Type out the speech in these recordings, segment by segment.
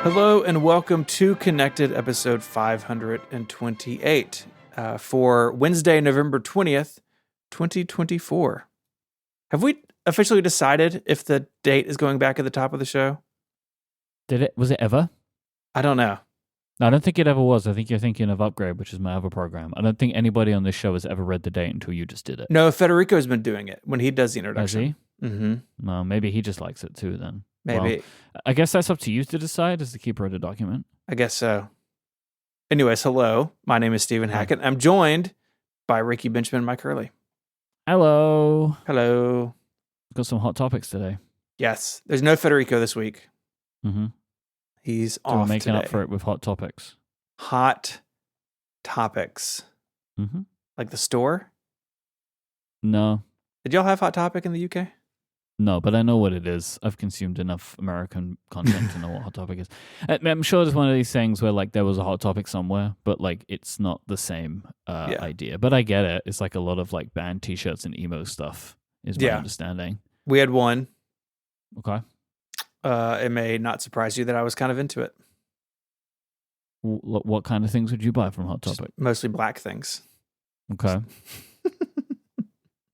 Hello and welcome to Connected, episode 528 for Wednesday, November 20th, 2024. Have we officially decided if the date is going back at the top of the show? Did it? Was it ever? I don't know. No, I don't think it ever was. I think you're thinking of Upgrade, which is my other program. I don't think anybody on this show has ever read the date until you just did it. No, Federico's been doing it when he does the introduction. Has he? Mm-hmm. No, maybe he just likes it too then. Maybe. Well, I guess that's up to you to decide as the keeper of the document. I guess so. Anyways, hello. My name is Stephen Hackett. I'm joined by Ricky Benjamin, Myke Hurley. Hello. Hello. Got some hot topics today. Yes. There's no Federico this week. Mm-hmm. He's So off we're making today. up for it with hot topics. Hot topics. Mm-hmm. Like the store? No. Did y'all have Hot Topic in the UK? No, but I know what it is. I've consumed enough American content to know what Hot Topic is. I'm sure there's one of these things where like there was a Hot Topic somewhere, but like it's not the same idea. But I get it. It's like a lot of like band t-shirts and emo stuff is my understanding. We had one. Okay. It may not surprise you that I was kind of into it. What kind of things would you buy from Hot Topic? Just mostly black things. Okay.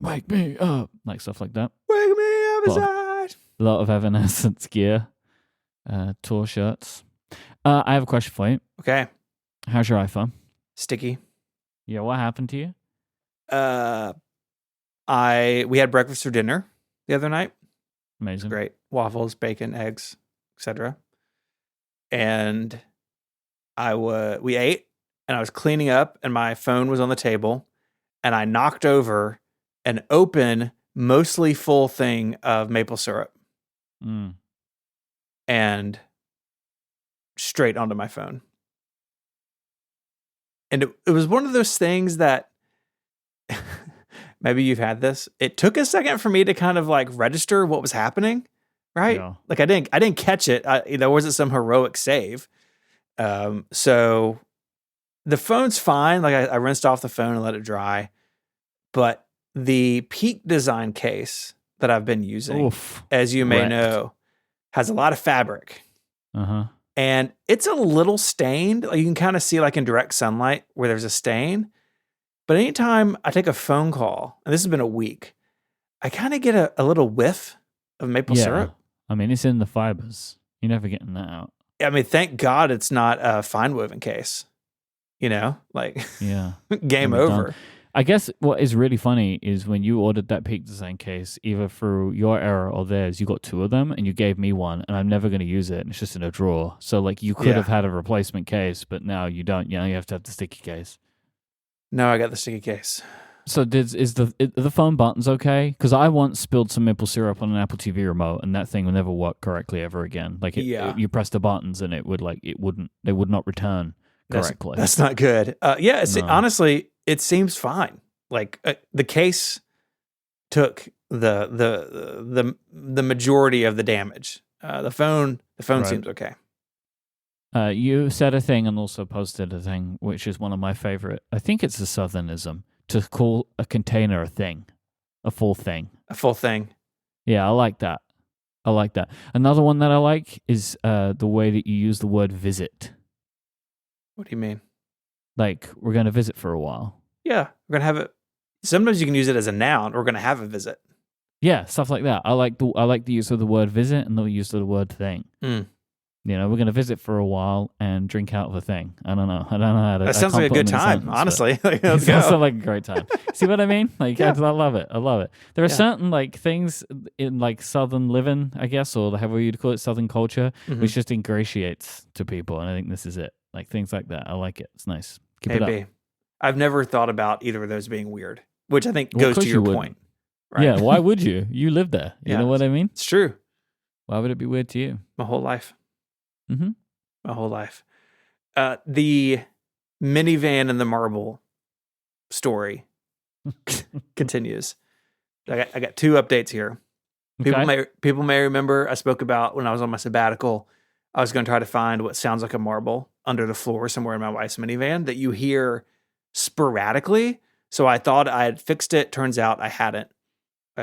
Wake me up. Like stuff like that. Wake me up inside. A lot of Evanescence gear. Tour shirts. I have a question for you. Okay. How's your iPhone? Sticky. Yeah, what happened to you? We had breakfast or dinner the other night. Amazing. Great. Waffles, bacon, eggs, etc. And we ate, and I was cleaning up, and my phone was on the table, and I knocked over an open, mostly full thing of maple syrup. And straight onto my phone. And it was one of those things that maybe you've had this. It took a second for me to kind of like register what was happening, right? Yeah. Like I didn't catch it. There wasn't some heroic save. So the phone's fine. Like I rinsed off the phone and let it dry. But the Peak design case that I've been using, as you may know, has a lot of fabric. Uh-huh. And it's a little stained. Like you can kind of see like in direct sunlight where there's a stain. But anytime I take a phone call, and this has been a week, I kind of get a little whiff of maple syrup. I mean, it's in the fibers. You're never getting that out. I mean, thank God it's not a fine woven case. You know, like game over. Done. I guess what is really funny is when you ordered that Peak design case, either through your error or theirs, you got two of them and you gave me one and I'm never going to use it and it's just in a drawer. So like you could have had a replacement case, but now you don't. You know, you have to have the sticky case. No, I got the sticky case. So is the phone buttons okay? Because I once spilled some maple syrup on an Apple TV remote and that thing would never work correctly ever again. Like you press the buttons and they would not return correctly. That's not good. Honestly, it seems fine. Like the case took the majority of the damage. The phone seems okay. You said a thing and also posted a thing, which is one of my favorite. I think it's a Southernism to call a container a thing, a full thing. A full thing. Yeah, I like that. Another one that I like is the way that you use the word visit. What do you mean? Like, we're going to visit for a while. Yeah, we're going to have it. Sometimes you can use it as a noun. We're going to have a visit. Yeah, stuff like that. I like the use of the word visit and the use of the word thing. You know, we're going to visit for a while and drink out of a thing. I don't know how to. That sounds like a good time, honestly. Let's go. It sounds like a great time. See what I mean? Like, I love it. There are certain like things in like Southern living, I guess, or however you'd call it, Southern culture, which just ingratiates to people. And I think this is it. Like things like that. I like it. It's nice. Keep it up. I've never thought about either of those being weird, which I think goes to your point. Right? Yeah. Why would you? You live there. You know what I mean? It's true. Why would it be weird to you? My whole life. Mm-hmm. My whole life. The minivan and the marble story continues. I got two updates here. People may remember I spoke about when I was on my sabbatical, I was going to try to find what sounds like a marble under the floor somewhere in my wife's minivan that you hear sporadically. So I thought I had fixed it. Turns out I hadn't.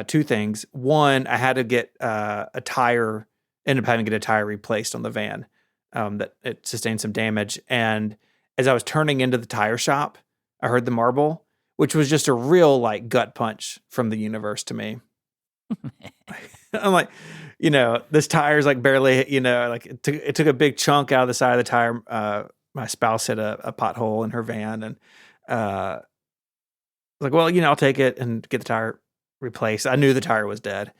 Two things. One, I had to get ended up having to get a tire replaced on the van. that it sustained some damage. And as I was turning into the tire shop, I heard the marble, which was just a real like gut punch from the universe to me. I'm like, this tire's like barely, like it took a big chunk out of the side of the tire. My spouse hit a pothole in her van, and I was like, well, I'll take it and get the tire replaced. I knew the tire was dead,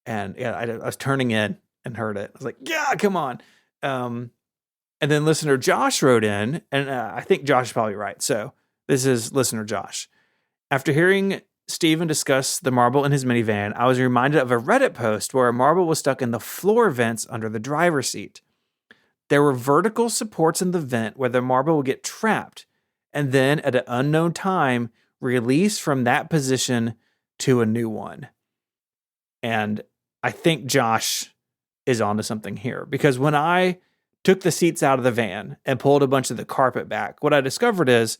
and I was turning in and heard it. I was like, yeah, come on. And then listener Josh wrote in, and I think Josh is probably right. So this is listener Josh. After hearing Steven discussed the marble in his minivan, I was reminded of a Reddit post where a marble was stuck in the floor vents under the driver's seat. There were vertical supports in the vent where the marble would get trapped and then at an unknown time released from that position to a new one. And I think Josh is onto something here, because when I took the seats out of the van and pulled a bunch of the carpet back, what I discovered is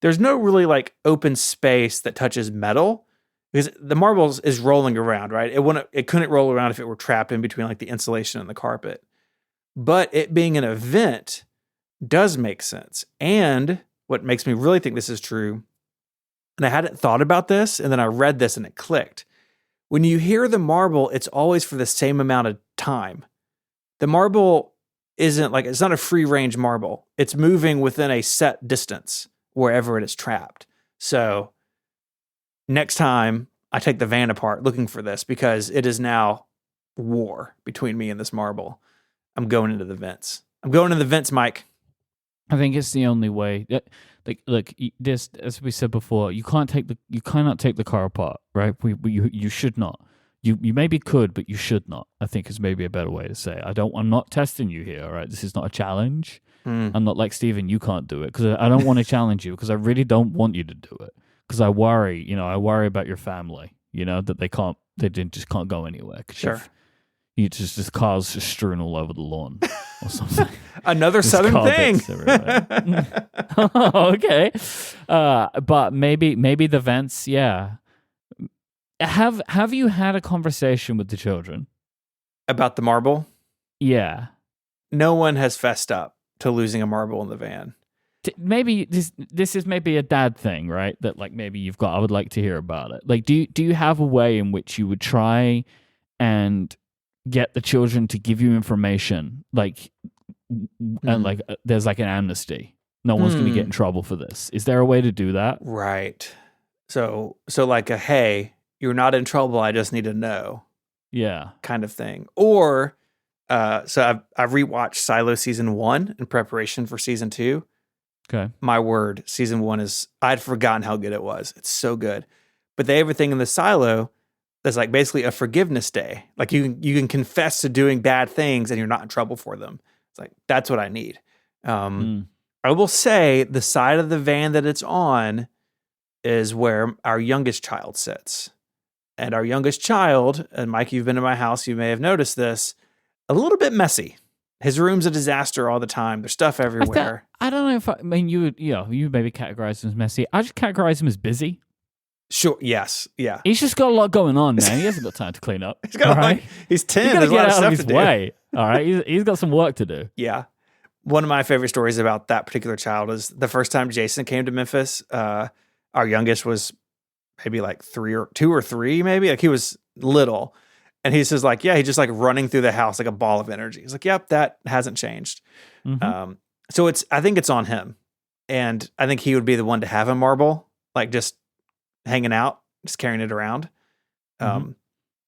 there's no really like open space that touches metal, because the marble is rolling around, right? It couldn't roll around if it were trapped in between like the insulation and the carpet. But it being an event does make sense. And what makes me really think this is true, and I hadn't thought about this, and then I read this and it clicked. When you hear the marble, it's always for the same amount of time. The marble isn't like, it's not a free range marble. It's moving within a set distance wherever it is trapped. So next time I take the van apart looking for this, because it is now war between me and this marble, I'm going into the vents. I'm going in the vents, Myke. I think it's the only way. Like, look, this, as we said before, you cannot take the car apart, right? You should not. You maybe could, but you should not, I think is maybe a better way to say it. I'm not testing you here, all right? This is not a challenge. I'm not like, Steven, you can't do it, because I don't want to challenge you, because I really don't want you to do it, because I worry about your family, that they just can't go anywhere. Sure. You just cars just strewn all over the lawn or something. Another southern thing. Okay. But maybe the vents, yeah. Have you had a conversation with the children about the marble? Yeah. No one has fessed up to losing a marble in the van. Maybe this is maybe a dad thing, right? That like maybe you've got. I would like to hear about it. Like, do you have a way in which you would try and get the children to give you information, like, and like there's like an amnesty? No one's going to get in trouble for this. Is there a way to do that? Right. So like a, hey, you're not in trouble, I just need to know. Yeah. Kind of thing. Or so I've rewatched Silo season 1 in preparation for season 2. Okay. My word, season 1 I'd forgotten how good it was. It's so good. But they have everything in the Silo that's like basically a forgiveness day. Like you can confess to doing bad things and you're not in trouble for them. It's like, that's what I need. I will say the side of the van that it's on is where our youngest child sits. And our youngest child, and Myke, you've been to my house, you may have noticed this, a little bit messy. His room's a disaster all the time. There's stuff everywhere. I don't know if I mean you maybe categorize him as messy. I just categorize him as busy. Sure. Yes. Yeah. He's just got a lot going on, man. He hasn't got time to clean up. He's got right? He's 10. He's got to There's a lot get of out stuff of his to way. All right. He's got some work to do. Yeah. One of my favorite stories about that particular child is the first time Jason came to Memphis. Our youngest was maybe like 2 or 3, maybe. Like he was little. And he says like, yeah, he's just like running through the house like a ball of energy. He's like, yep, that hasn't changed. So I think it's on him. And I think he would be the one to have a marble, like just hanging out, just carrying it around.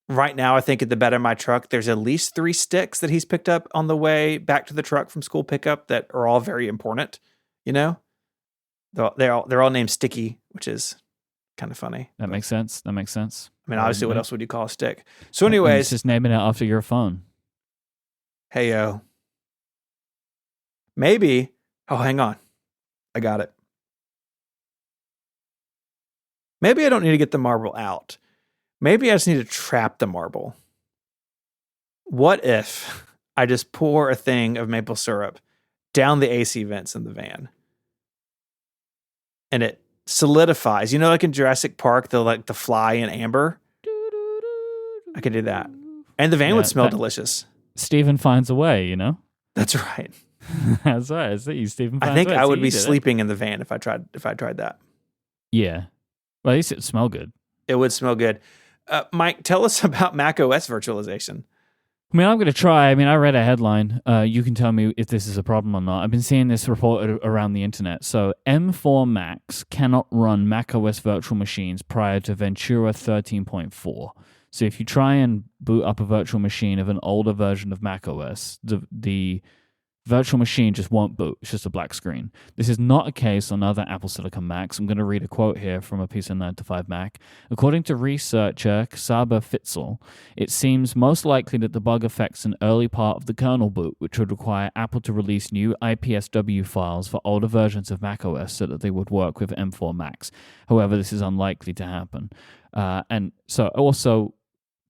Right now, I think at the bed of my truck, there's at least 3 sticks that he's picked up on the way back to the truck from school pickup that are all very important. They're all named Sticky, which is kind of funny. That makes sense. I mean, obviously, what else would you call a stick? So anyways. Just naming it after your phone. Hey, yo. Maybe. Oh, hang on. I got it. Maybe I don't need to get the marble out. Maybe I just need to trap the marble. What if I just pour a thing of maple syrup down the AC vents in the van and it solidifies? Like in Jurassic Park, the fly in amber. I could do that, and the van would smell delicious. Steven finds a way, That's right. That's right. I see you, Stephen. I think I would be sleeping in the van if I tried that. Yeah. Well, at least it'd smell good. It would smell good. Myke, tell us about Mac OS virtualization. I mean, I'm going to try. I mean, I read a headline. You can tell me if this is a problem or not. I've been seeing this reported around the internet. So M4 Macs cannot run macOS virtual machines prior to Ventura 13.4. So if you try and boot up a virtual machine of an older version of macOS, the virtual machine just won't boot. It's just a black screen. This is not a case on other Apple Silicon Macs. I'm going to read a quote here from a piece of 9to5Mac. According to researcher Saba Fitzel, it seems most likely that the bug affects an early part of the kernel boot, which would require Apple to release new IPSW files for older versions of macOS so that they would work with M4 Macs. However, this is unlikely to happen. And so also,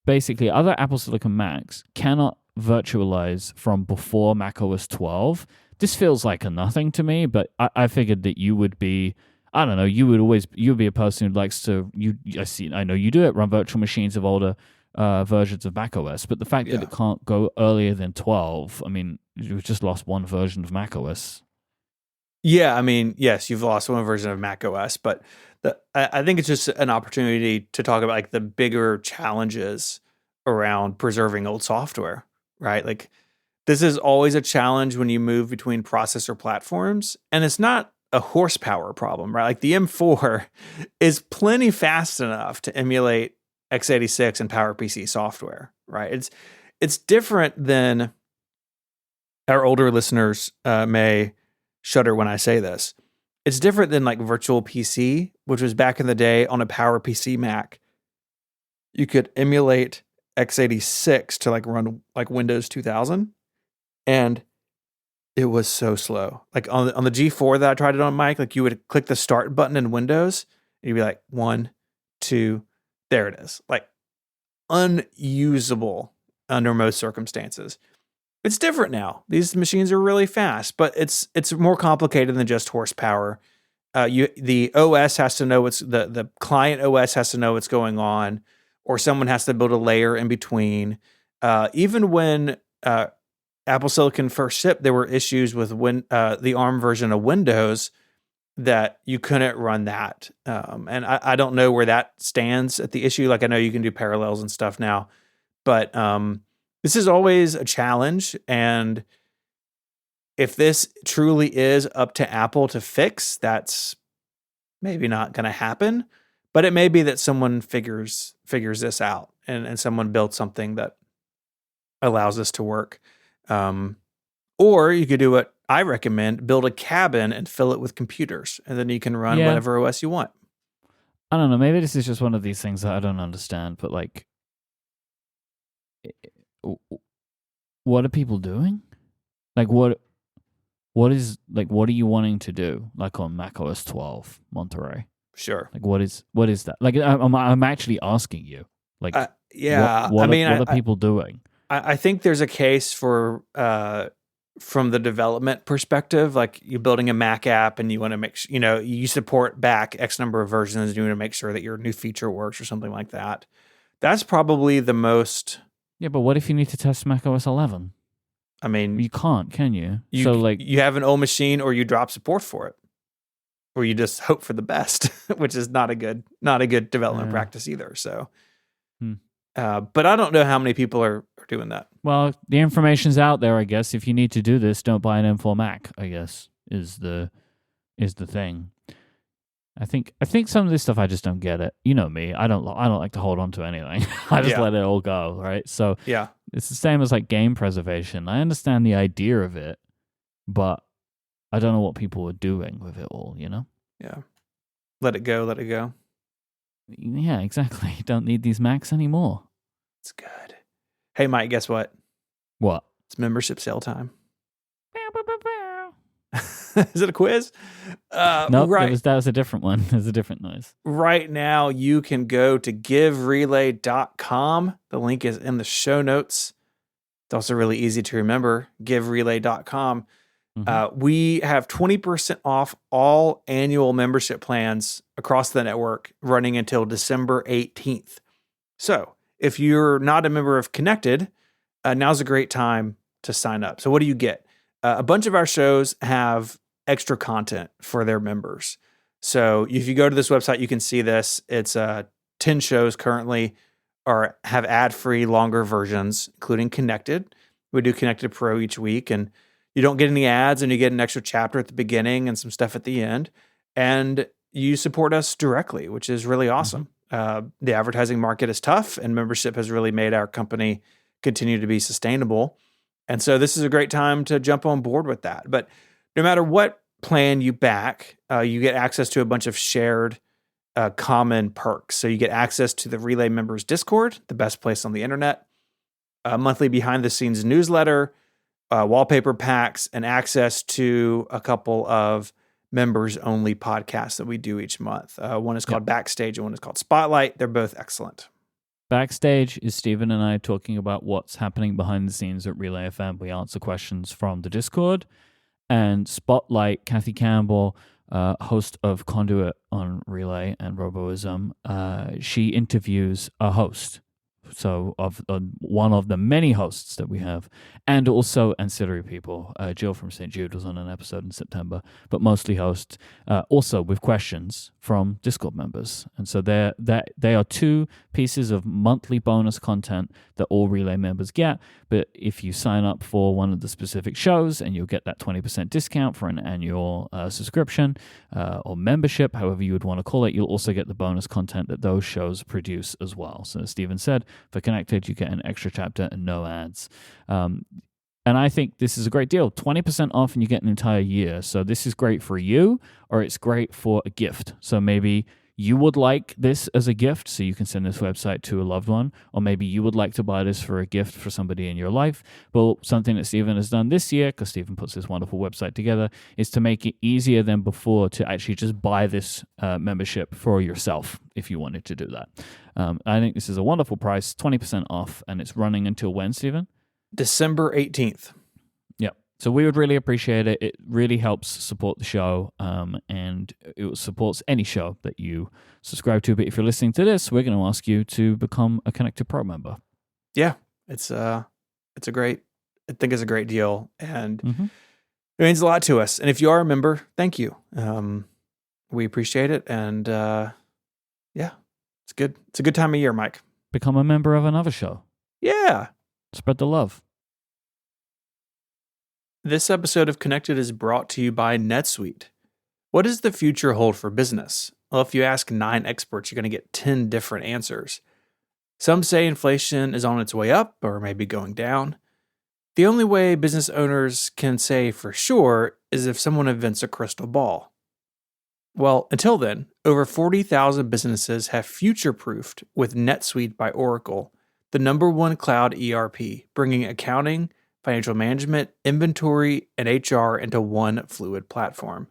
basically, other Apple Silicon Macs cannot virtualize from before macOS 12. This feels like a nothing to me, but I figured that you would be, I don't know, you would be a person who likes to, I know you do it, run virtual machines of older versions of macOS, but the fact that it can't go earlier than 12, I mean, you've just lost one version of macOS. Yeah, I mean, yes, you've lost one version of macOS, but I think it's just an opportunity to talk about like the bigger challenges around preserving old software. Right? Like this is always a challenge when you move between processor platforms, and it's not a horsepower problem, right? Like the M4 is plenty fast enough to emulate x86 and PowerPC software, right? It's different than our older listeners may shudder when I say this. It's different than like Virtual PC, which was back in the day on a PowerPC Mac. You could emulate x86 to like run like Windows 2000, and it was so slow. Like on the G4 that I tried it on, Myke, like you would click the start button in Windows and you'd be like 1, 2, there it is. Like unusable under most circumstances. It's different now. These machines are really fast, but it's more complicated than just horsepower. The OS has to know the client OS has to know what's going on, or someone has to build a layer in between. Even when Apple Silicon first shipped, there were issues with the ARM version of Windows that you couldn't run that. And I don't know where that stands at the issue. Like I know you can do parallels and stuff now, but this is always a challenge. And if this truly is up to Apple to fix, that's maybe not going to happen. But it may be that someone figures this out and someone builds something that allows this to work. Or you could do what I recommend, build a cabin and fill it with computers, and then you can run whatever OS you want. I don't know. Maybe this is just one of these things that I don't understand, but like, what are people doing? Like, what are you wanting to do? Like on macOS 12 Monterey? Sure. Like what is that? Like I'm actually asking you. Like what are people doing? I think there's a case for from the development perspective, like you're building a Mac app and you want to make sure, you support back X number of versions and you want to make sure that your new feature works or something like that. That's probably the most. Yeah, but what if you need to test macOS 11? I mean, you can't, can you? You have an old machine, or you drop support for it, or you just hope for the best, which is not a good development practice either. So, but I don't know how many people are doing that. Well, the information's out there, I guess. If you need to do this, don't buy an M4 Mac, I guess, is the thing. I think some of this stuff I just don't get it. You know me. I don't like to hold on to anything. I just let it all go, right? So yeah. It's the same as like game preservation. I understand the idea of it, but I don't know what people are doing with it all, Yeah. Let it go, let it go. Yeah, exactly. You don't need these Macs anymore. It's good. Hey, Myke, guess what? What? It's membership sale time. Is it a quiz? No, right. That was a different one. There's a different noise. Right now, you can go to giverelay.com. The link is in the show notes. It's also really easy to remember, giverelay.com. We have 20% off all annual membership plans across the network running until December 18th. So if you're not a member of Connected, now's a great time to sign up. So what do you get? a bunch of our shows have extra content for their members. So if you go to this website, you can see this. It's 10 shows currently have ad-free longer versions, including Connected. We do Connected Pro each week, and you don't get any ads, and you get an extra chapter at the beginning and some stuff at the end. And you support us directly, which is really awesome. The advertising market is tough, and membership has really made our company continue to be sustainable. And so this is a great time to jump on board with that. But no matter what plan you back, you get access to a bunch of shared common perks. So you get access to the Relay Members Discord, the best place on the internet, a monthly behind-the-scenes newsletter, wallpaper packs, and access to a couple of members-only podcasts that we do each month. One is called Backstage and one is called Spotlight. They're both excellent. Backstage is Stephen and I talking about what's happening behind the scenes at Relay FM. We answer questions from the Discord. And Spotlight, Kathy Campbell, host of Conduit on Relay and Roboism, she interviews a host. So of one of the many hosts that we have, and also ancillary people. Jill from St. Jude was on an episode in September, but mostly hosts, also with questions from Discord members. And so they are two pieces of monthly bonus content that all Relay members get. But if you sign up for one of the specific shows, and you'll get that 20% discount for an annual subscription or membership, however you would want to call it, you'll also get the bonus content that those shows produce as well. So as Stephen said, for Connected, you get an extra chapter and no ads. And I think this is a great deal. 20% off and you get an entire year. So this is great for you, or it's great for a gift. So maybe you would like this as a gift, so you can send this website to a loved one, or maybe you would like to buy this for a gift for somebody in your life. But something that Stephen has done this year, because Stephen puts this wonderful website together, is to make it easier than before to actually just buy this membership for yourself if you wanted to do that. I think this is a wonderful price, 20% off, and it's running until when, Stephen? December 18th. Yep. So we would really appreciate it. It really helps support the show, and it supports any show that you subscribe to. But if you're listening to this, we're going to ask you to become a Connected Pro member. Yeah, I think it's a great deal, and it means a lot to us. And if you are a member, thank you. We appreciate it, and yeah, it's good. It's a good time of year, Myke. Become a member of another show. Yeah. Spread the love. This episode of Connected is brought to you by NetSuite. What does the future hold for business? Well, if you ask 9 experts, you're going to get 10 different answers. Some say inflation is on its way up or maybe going down. The only way business owners can say for sure is if someone invents a crystal ball. Well, until then, over 40,000 businesses have future-proofed with NetSuite by Oracle, the #1 cloud ERP, bringing accounting, financial management, inventory, and HR into one fluid platform.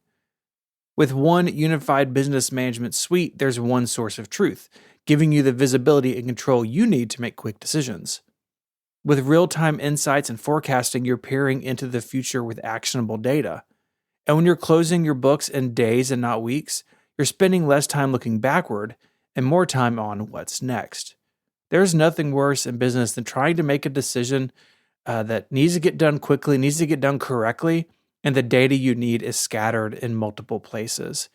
With one unified business management suite, there's one source of truth, giving you the visibility and control you need to make quick decisions. With real-time insights and forecasting, you're peering into the future with actionable data. And when you're closing your books in days and not weeks, you're spending less time looking backward and more time on what's next. There's nothing worse in business than trying to make a decision that needs to get done quickly, needs to get done correctly, and the data you need is scattered in multiple places.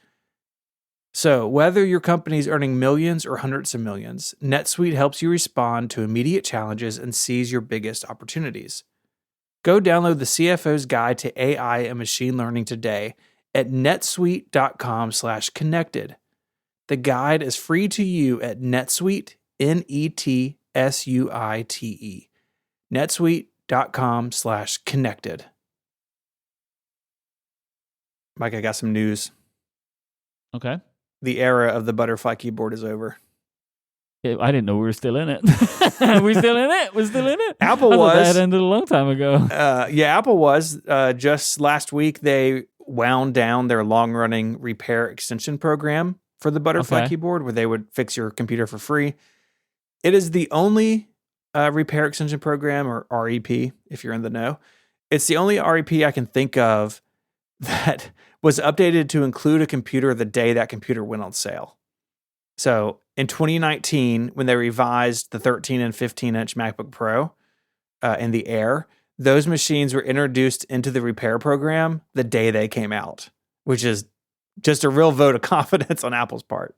So whether your company is earning millions or hundreds of millions, NetSuite helps you respond to immediate challenges and seize your biggest opportunities. Go download the CFO's Guide to AI and Machine Learning today at netsuite.com/connected. The guide is free to you at NetSuite, NetSuite, netsuite.com/connected. Myke, I got some news. Okay. The era of the butterfly keyboard is over. I didn't know we were still in it. We're still in it. We're still in it. Apple I thought was. that ended a long time ago. Yeah, Apple was. Just last week, they wound down their long-running repair extension program for the butterfly keyboard, where they would fix your computer for free. It is the only repair extension program, or REP, if you're in the know. It's the only REP I can think of that was updated to include a computer the day that computer went on sale. So in 2019, when they revised the 13 and 15-inch MacBook Pro and the Air, those machines were introduced into the repair program the day they came out, which is just a real vote of confidence on Apple's part.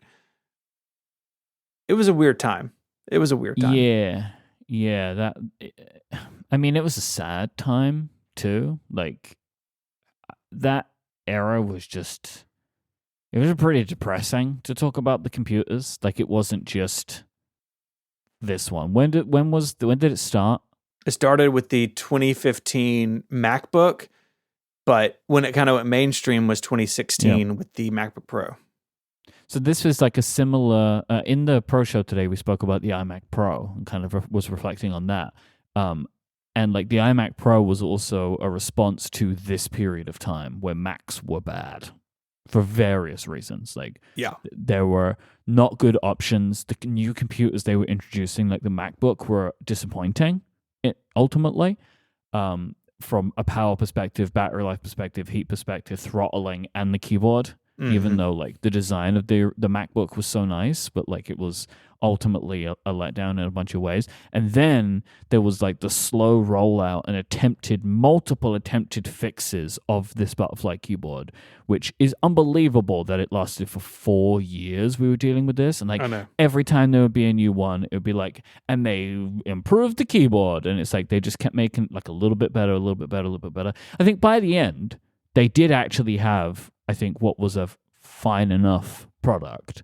It was a weird time. It was a weird time. Yeah. I mean, it was a sad time too. Like that era was just. It was pretty depressing to talk about the computers. Like it wasn't just this one. When did it start? It started with the 2015 MacBook, but when it kind of went mainstream was 2016 with the MacBook Pro. So this was like a similar. In the Pro show today, we spoke about the iMac Pro and kind of was reflecting on that. And like the iMac Pro was also a response to this period of time where Macs were bad. For various reasons. Like, there were not good options. The new computers they were introducing, like the MacBook, were disappointing, ultimately. From a power perspective, battery life perspective, heat perspective, throttling, and the keyboard. Even though, like, the design of the MacBook was so nice, but, like, it was ultimately a letdown in a bunch of ways. And then there was, like, the slow rollout and multiple attempted fixes of this butterfly keyboard, which is unbelievable that it lasted for 4 years we were dealing with this. And, like, every time there would be a new one, it would be like, and they improved the keyboard. And it's like they just kept making, like, a little bit better, a little bit better, a little bit better. I think by the end, they did actually have, I think, what was a fine enough product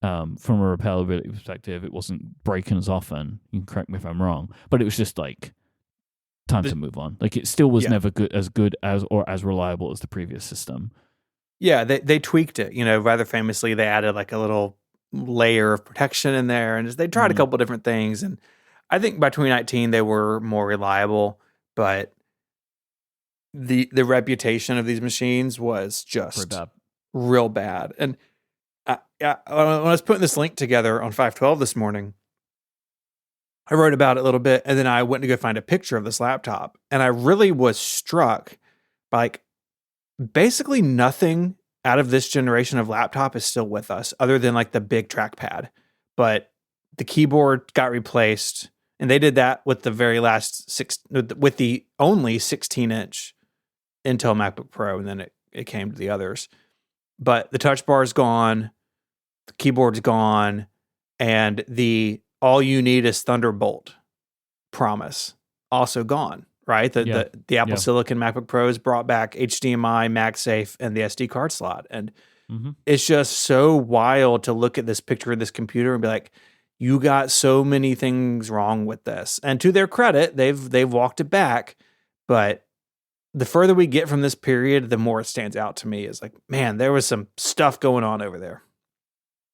from a repairability perspective. It wasn't breaking as often. You can correct me if I'm wrong, but it was just like time to move on. Like it still was never good as or as reliable as the previous system. Yeah, they tweaked it. You know, rather famously, they added like a little layer of protection in there, and they tried a couple different things. And I think by 2019 they were more reliable, but the reputation of these machines was just real bad. And when I was putting this link together on 512 this morning, I wrote about it a little bit, and then I went to go find a picture of this laptop, and I really was struck by like basically nothing out of this generation of laptop is still with us other than like the big trackpad. But the keyboard got replaced, and they did that with the very last with the only 16-inch Intel MacBook Pro, and then it came to the others. But the touch bar is gone, the keyboard's gone, and the all you need is Thunderbolt promise also gone, right? The Apple Silicon MacBook Pros brought back HDMI, MagSafe, and the SD card slot. And it's just so wild to look at this picture of this computer and be like, you got so many things wrong with this. And to their credit, they've walked it back, but the further we get from this period, the more it stands out to me. Is like, man, there was some stuff going on over there.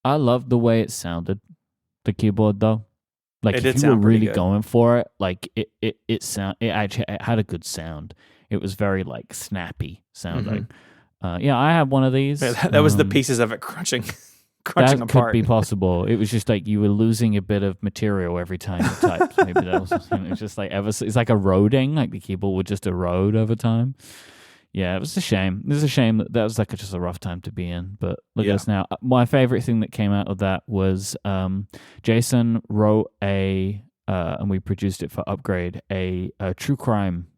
I love the way it sounded, the keyboard though. Like if you were really going for it, like it actually had a good sound. It was very like snappy sounding. I had one of these. Yeah, that was the pieces of it crunching that apart. Could be possible. It was just like you were losing a bit of material every time you typed. Maybe that was. It was just like it's like eroding. Like the keyboard would just erode over time. Yeah, it was a shame. It was a shame that was like just a rough time to be in. But look at us now. My favorite thing that came out of that was Jason wrote and we produced it for Upgrade, a true crime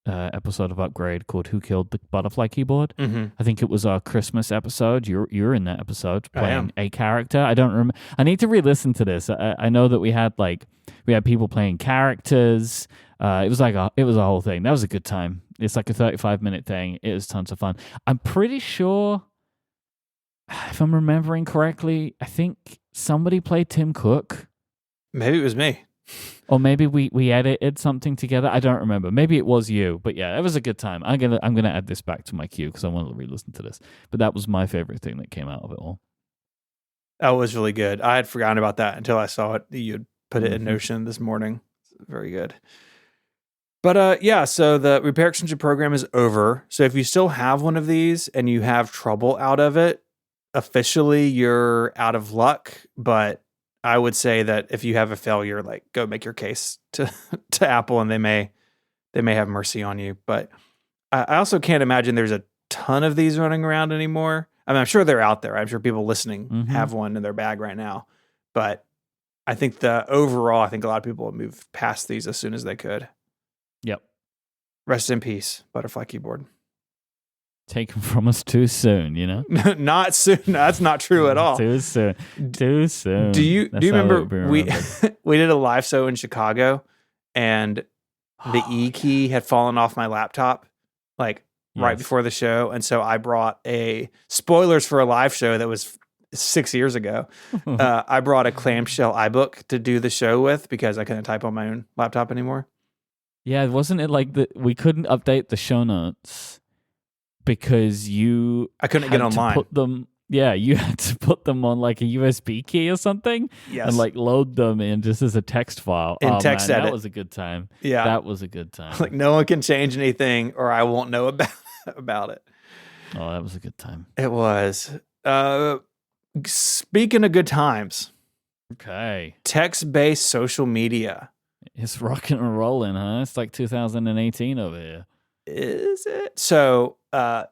episode of Upgrade called "Who Killed the Butterfly Keyboard." I think it was our Christmas episode. You're in that episode playing a character. I don't remember. I need to re-listen to this. I know that we had people playing characters. It was a whole thing. That was a good time. It's like a 35-minute thing. It was tons of fun. I'm pretty sure, if I'm remembering correctly, I think somebody played Tim Cook. Maybe it was me. Or maybe we edited something together. I don't remember. Maybe it was you. But yeah, it was a good time. I'm gonna add this back to my queue because I want to re-listen to this. But that was my favorite thing that came out of it all. That was really good. I had forgotten about that until I saw it. You'd put it in Notion this morning. Very good. But so the repair extension program is over. So if you still have one of these and you have trouble out of it, officially you're out of luck. But I would say that if you have a failure, like go make your case to Apple, and they may have mercy on you. But I also can't imagine there's a ton of these running around anymore. I mean, I'm sure they're out there. I'm sure people listening have one in their bag right now. But I think I think a lot of people have moved past these as soon as they could. Yep. Rest in peace, Butterfly Keyboard. Taken from us too soon, you know? Not soon. That's not true at all. Too soon. Too soon. Do you remember we remembered. we did a live show in Chicago, and the E key had fallen off my laptop, like right before the show, and so I brought spoilers for a live show that was 6 years ago. I brought a clamshell iBook to do the show with because I couldn't type on my own laptop anymore. Yeah, wasn't it like that? We couldn't update the show notes because I couldn't get online. Put them. Yeah, you had to put them on like a USB key or something, and like load them in just as a text file. In text edit. That was a good time. Yeah, that was a good time. Like no one can change anything, or I won't know about it. Oh, that was a good time. It was. Speaking of good times, okay, text-based social media. It's rocking and rolling, huh? It's like 2018 over here. Is it? So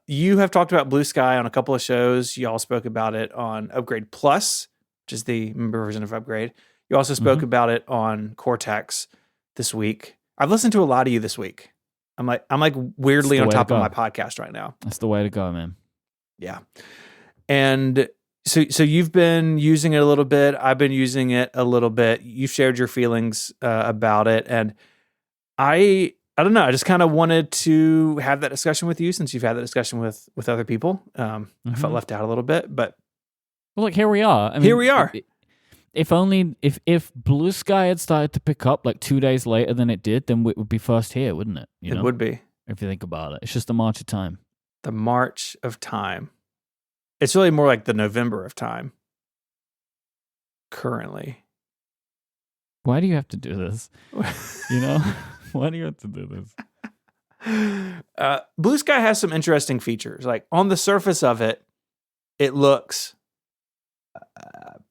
you have talked about Blue Sky on a couple of shows. You all spoke about it on Upgrade Plus, which is the member version of Upgrade. You also spoke about it on Cortex this week. I've listened to a lot of you this week. I'm like weirdly on top of my podcast right now. That's the way to go, man. Yeah. And so you've been using it a little bit. I've been using it a little bit. You've shared your feelings about it. And I don't know. I just kind of wanted to have that discussion with you since you've had that discussion with other people. I felt left out a little bit, but well, look, here we are. I mean, here we are. If Blue Sky had started to pick up like 2 days later than it did, then it would be first here, wouldn't it? It would be. If you think about it, it's just the march of time. The march of time. It's really more like the November of time. Currently. Why do you have to do this? You know? Why do you have to do this? Blue Sky has some interesting features. Like on the surface of it, it looks,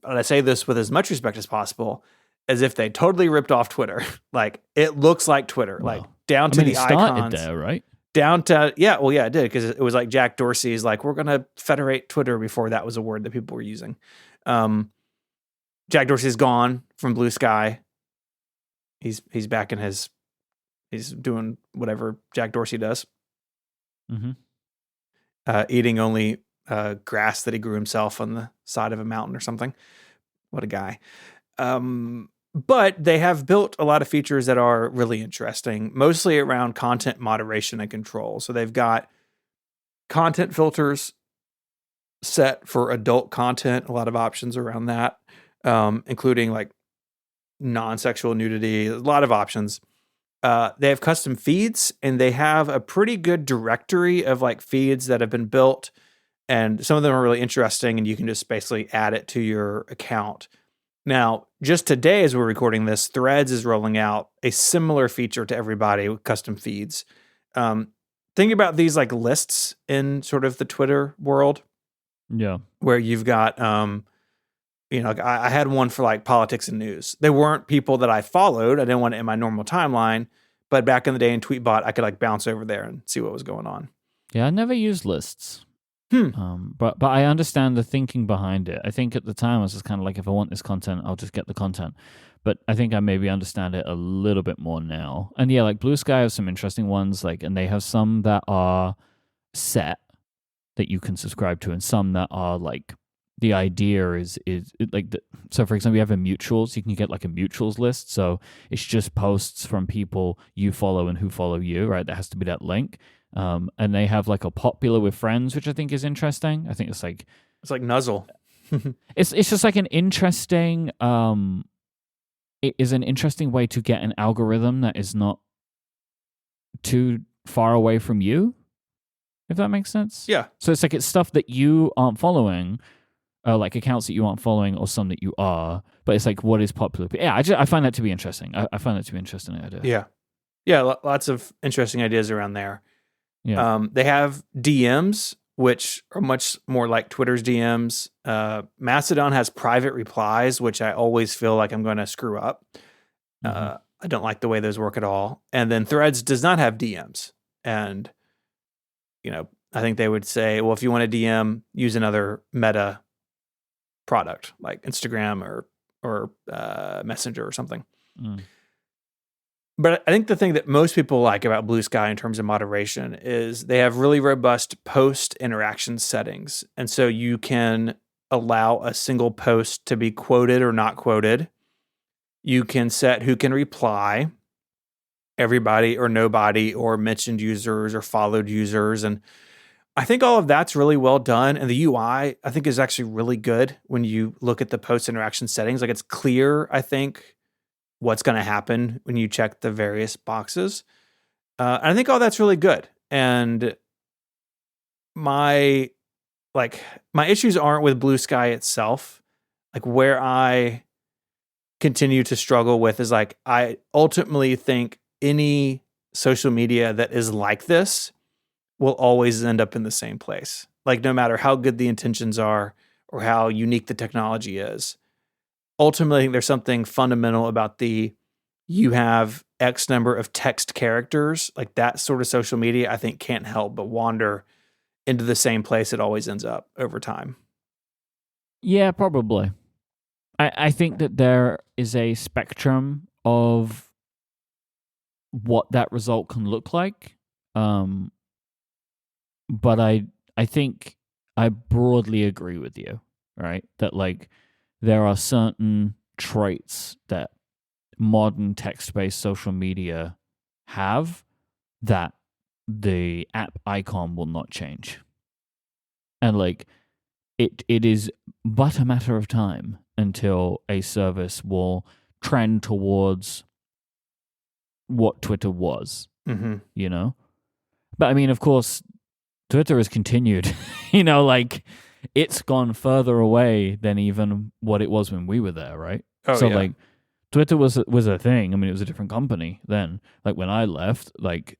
and I say this with as much respect as possible, as if they totally ripped off Twitter. Like it looks like Twitter, like down to the icons. It started there, right? Down to, it did, because it was like Jack Dorsey's like, we're going to federate Twitter before that was a word that people were using. Jack Dorsey's gone from Blue Sky. He's back in he's doing whatever Jack Dorsey does. Eating only grass that he grew himself on the side of a mountain or something. What a guy. But they have built a lot of features that are really interesting, mostly around content moderation and control. So they've got content filters set for adult content, a lot of options around that, including like non-sexual nudity, a lot of options. They have custom feeds, and they have a pretty good directory of like feeds that have been built, and some of them are really interesting, and you can just basically add it to your account. Now, just today as we're recording this, Threads is rolling out a similar feature to everybody with custom feeds. Think about these like lists in sort of the Twitter world. Yeah. Where you've got, I had one for like politics and news. They weren't people that I followed. I didn't want it in my normal timeline. But back in the day in Tweetbot, I could like bounce over there and see what was going on. Yeah, I never used lists. But I understand the thinking behind it. I think at the time I was just kind of like, if I want this content, I'll just get the content. But I think I maybe understand it a little bit more now. And yeah, like Blue Sky has some interesting ones, like, and they have some that are set that you can subscribe to, and some that are like, the idea is like, so for example, you have a mutuals, you can get like a mutuals list. So it's just posts from people you follow and who follow you, right? That has to be that link. And they have like a popular with friends, which I think is interesting. I think it's like Nuzzle. it's just like an interesting, it is an interesting way to get an algorithm that is not too far away from you, if that makes sense. Yeah. So it's like, it's stuff that you aren't following, like accounts that you aren't following, or some that you are, but it's like, what is popular? Yeah, I find that to be interesting. I find that to be an interesting idea. Yeah. Yeah, lots of interesting ideas around there. Yeah. They have DMs, which are much more like Twitter's DMs. Mastodon has private replies, which I always feel like I'm going to screw up. I don't like the way those work at all. And then Threads does not have DMs. And, I think they would say, well, if you want a DM, use another Meta product like Instagram or Messenger or something. But I think the thing that most people like about Blue Sky in terms of moderation is they have really robust post interaction settings. And so you can allow a single post to be quoted or not quoted. You can set who can reply, everybody or nobody, or mentioned users or followed users. And I think all of that's really well done. And the UI, I think, is actually really good when you look at the post interaction settings. Like, it's clear, I think, what's going to happen when you check the various boxes. And I think all that's really good. And my issues aren't with Blue Sky itself. Like, where I continue to struggle with is, like, I ultimately think any social media that is like this will always end up in the same place. Like, no matter how good the intentions are or how unique the technology is, ultimately there's something fundamental about you have X number of text characters, like that sort of social media, I think can't help but wander into the same place it always ends up over time. Yeah, probably. I think that there is a spectrum of what that result can look like. But I think I broadly agree with you, right? That, like, there are certain traits that modern text-based social media have that the app icon will not change. And, like, it is but a matter of time until a service will trend towards what Twitter was, you know? But I mean, of course, Twitter has continued, like, it's gone further away than even what it was when we were there, right? Like, Twitter was a thing. I mean, it was a different company then. Like, when I left, like,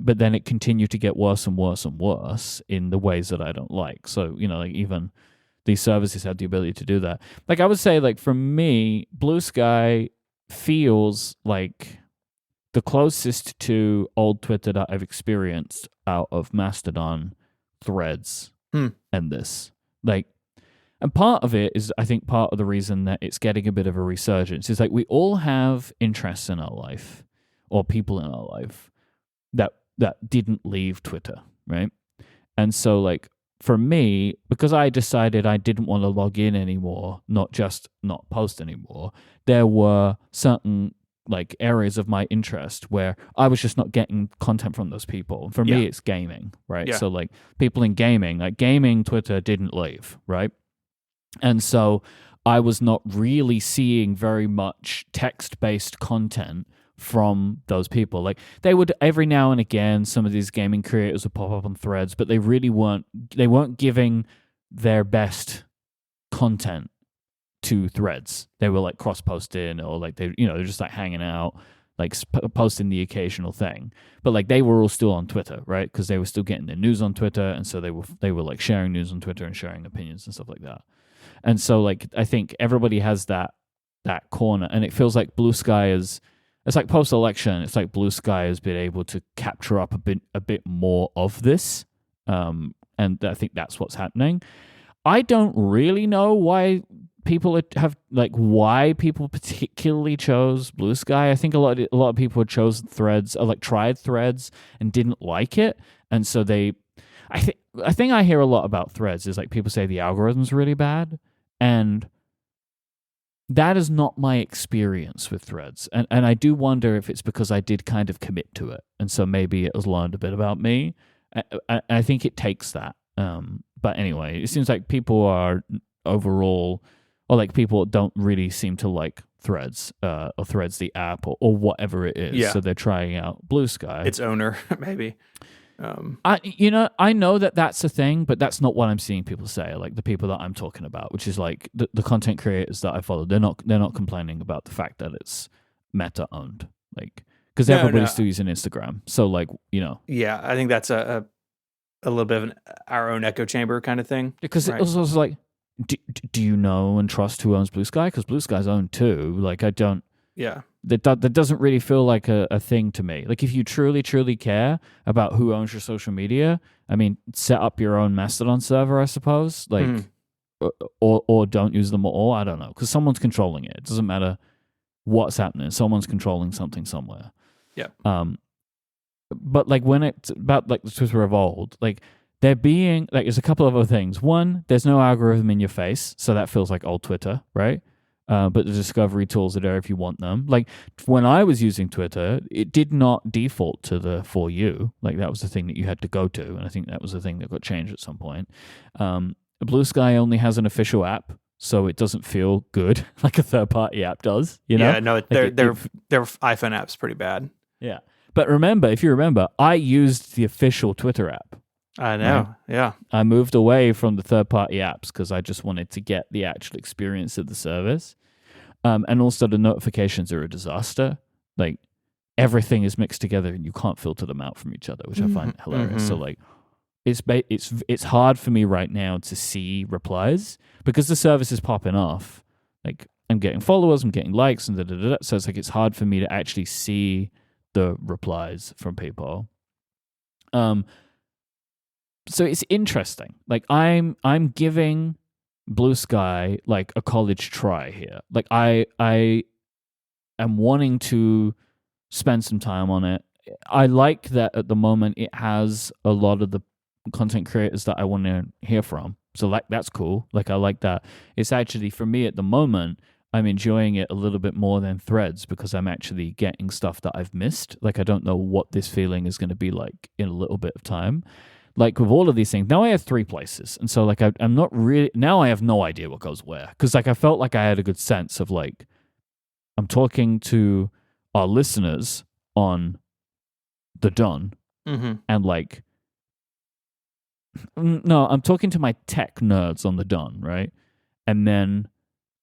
but then it continued to get worse and worse and worse in the ways that I don't like. So, like, even these services had the ability to do that. Like, I would say, like, for me, Blue Sky feels like the closest to old Twitter that I've experienced out of Mastodon, Threads, and this. Like, and part of it is, I think, part of the reason that it's getting a bit of a resurgence is, like, we all have interests in our life, or people in our life that didn't leave Twitter, right? And so, like, for me, because I decided I didn't want to log in anymore, not just not post anymore, there were certain, like, areas of my interest where I was just not getting content from those people. For me, it's gaming, right? Yeah. So, like, people in gaming, like, gaming Twitter didn't leave, right? And so I was not really seeing very much text-based content from those people. Like, they would, every now and again, some of these gaming creators would pop up on Threads, but they weren't giving their best content to Threads. They were, like, cross-posting, or, like, they're just, like, hanging out, like, posting the occasional thing. But, like, they were all still on Twitter, right? Because they were still getting their news on Twitter, and so they were like sharing news on Twitter and sharing opinions and stuff like that. And so, like, I think everybody has that corner, and it feels like Blue Sky it's like post-election, it's like Blue Sky has been able to capture up a bit more of this, and I think that's what's happening. I don't really know why people why people particularly chose Blue Sky. I think a lot of people had chosen Threads, or, like, tried Threads and didn't like it, and so I think I hear a lot about Threads is, like, people say the algorithm's really bad, and that is not my experience with Threads. And I do wonder if it's because I did kind of commit to it, and so maybe it has learned a bit about me. I think it takes that. But anyway, it seems like people are overall, or, like, people don't really seem to like Threads, or Threads the app, or whatever it is. Yeah. So they're trying out Blue Sky. Its owner, maybe. I know that that's a thing, but that's not what I'm seeing people say. Like, the people that I'm talking about, which is, like, the content creators that I follow, they're not complaining about the fact that it's Meta owned, like, because everybody's still using Instagram. So, like, yeah, I think that's a little bit of our own echo chamber kind of thing. Because it was also like, do you know and trust who owns Blue Sky? Because Blue Sky's owned too. Like, I don't. Yeah. That doesn't really feel like a thing to me. Like, if you truly, truly care about who owns your social media, I mean, set up your own Mastodon server, I suppose. Like, or don't use them at all. I don't know, because someone's controlling it. It doesn't matter what's happening. Someone's controlling something somewhere. Yeah. But like when it's about like the Twitter of old, like there being like there's a couple of other things. One, there's no algorithm in your face, so that feels like old Twitter, right? But the discovery tools are there if you want them. Like when I was using Twitter, it did not default to the For You. Like that was the thing that you had to go to, and I think that was the thing that got changed at some point. Blue Sky only has an official app, so it doesn't feel good like a third-party app does. You know? Yeah, no, like their iPhone app's pretty bad. Yeah, but if you remember, I used the official Twitter app. I know. Right? Yeah, I moved away from the third-party apps because I just wanted to get the actual experience of the service. And also the notifications are a disaster. Like everything is mixed together and you can't filter them out from each other, which I find hilarious. So like it's hard for me right now to see replies because the service is popping off. Like I'm getting followers, I'm getting likes, and da-da-da-da. So it's like it's hard for me to actually see the replies from people. So it's interesting. Like I'm giving Blue Sky like a college try here. Like I am wanting to spend some time on it. I like that at the moment it has a lot of the content creators that I want to hear from. So like that's cool. Like I like that. It's actually for me at the moment I'm enjoying it a little bit more than Threads because I'm actually getting stuff that I've missed. Like I don't know what this feeling is going to be like in a little bit of time. Like with all of these things, now I have 3 places. And so like I'm not really, now I have no idea what goes where. Because like I felt like I had a good sense of like, I'm talking to our listeners on the Done. And like, no, I'm talking to my tech nerds on the Done, right? And then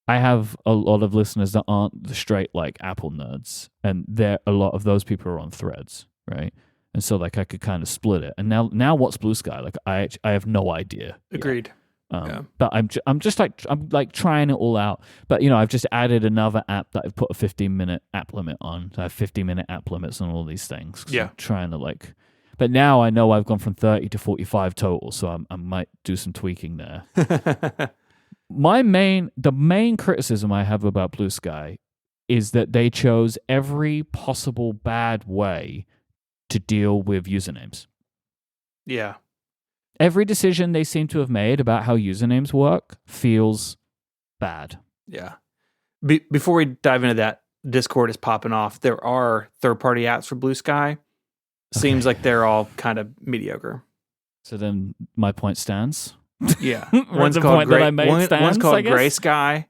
I have a lot of listeners that aren't the straight like Apple nerds. And a lot of those people are on Threads, right? And so, like, I could kind of split it. And now, what's Blue Sky? Like, I have no idea. Agreed. But I'm just like trying it all out. But I've just added another app that I've put a 15-minute app limit on. So I have 15-minute app limits on all these things. Yeah. I'm trying to like. But now I know I've gone from 30 to 45 total. So I might do some tweaking there. The main criticism I have about Blue Sky is that they chose every possible bad way to deal with usernames. Yeah. Every decision they seem to have made about how usernames work feels bad. Yeah. Before we dive into that, Discord is popping off. There are third-party apps for Blue Sky. Seems like they're all kind of mediocre. So then my point stands. Yeah. One's called Gray Sky,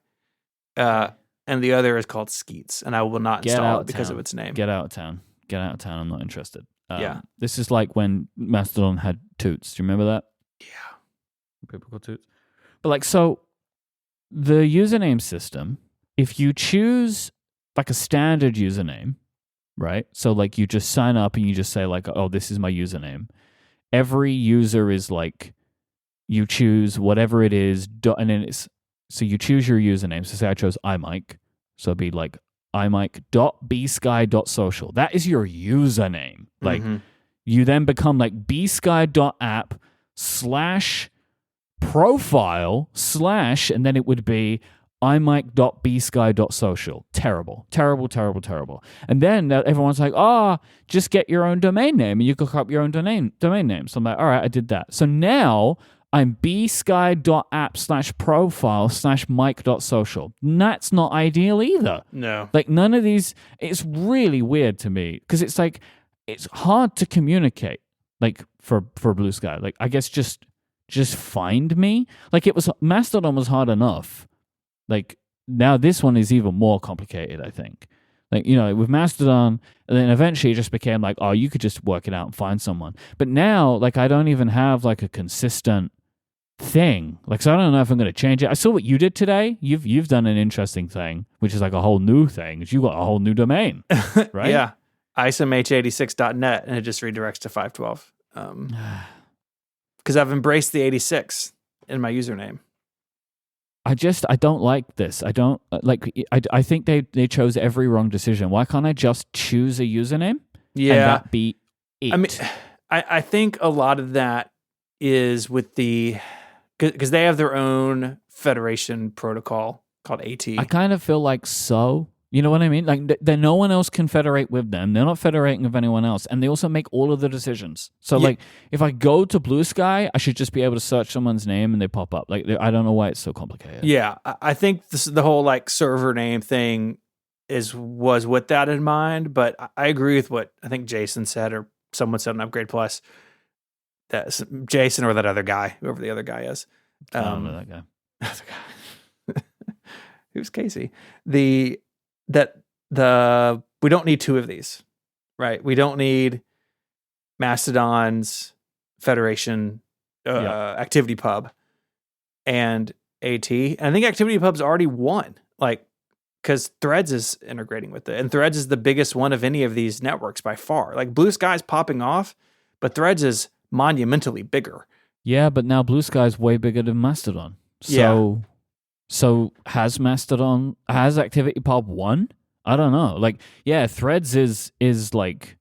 and the other is called Skeets, and I will not install it because of its name. Get out of town. Get out of town. I'm not interested. Yeah. This is like when Mastodon had Toots. Do you remember that? Yeah. People call Toots. But like, so the username system, if you choose like a standard username, right? So like you just sign up and you just say like, oh, this is my username. Every user is like, you choose whatever it is, and then so you choose your username. So say I chose Myke. So it'd be like, imike.bsky.social. That is your username. Like you then become like bsky.app/profile/ and then it would be imike.bsky.social. Terrible. And then everyone's like, just get your own domain name and you could up your own domain name. So I'm like, all right, I did that. So now I'm bsky.app/profile/myke.social. That's not ideal either. No. Like none of these, it's really weird to me because it's like, it's hard to communicate like for Blue Sky. Like I guess just find me. Like Mastodon was hard enough. Like now this one is even more complicated, I think. Like, with Mastodon, and then eventually it just became like, oh, you could just work it out and find someone. But now, like, I don't even have like a consistent thing. Like, so I don't know if I'm going to change it. I saw what you did today. You've done an interesting thing, which is like a whole new thing. You got a whole new domain, right? Yeah. isomh86.net, and it just redirects to 512. Because I've embraced the 86 in my username. I don't like this. I don't like. I think they chose every wrong decision. Why can't I just choose a username? Yeah, and that be it? I mean, I think a lot of that is with because they have their own federation protocol called AT. I kind of feel like so You know what I mean? Like, no one else can federate with them. They're not federating with anyone else. And they also make all of the decisions. So, like, if I go to Blue Sky, I should just be able to search someone's name and they pop up. Like, I don't know why it's so complicated. Yeah, I think the whole, like, server name thing was with that in mind. But I agree with what I think Jason said, or someone said on Upgrade Plus. That Jason or that other guy, whoever the other guy is. I don't know that guy. Who's Casey? We don't need two of these, right? We don't need Mastodon's Federation Activity Pub and AT. And I think Activity Pub's already won, like, because Threads is integrating with it, and Threads is the biggest one of any of these networks by far. Like, Blue Sky's popping off, but Threads is monumentally bigger. Yeah, but now Blue Sky's way bigger than Mastodon. So has Activity Pub won? I don't know. Like, yeah, Threads is like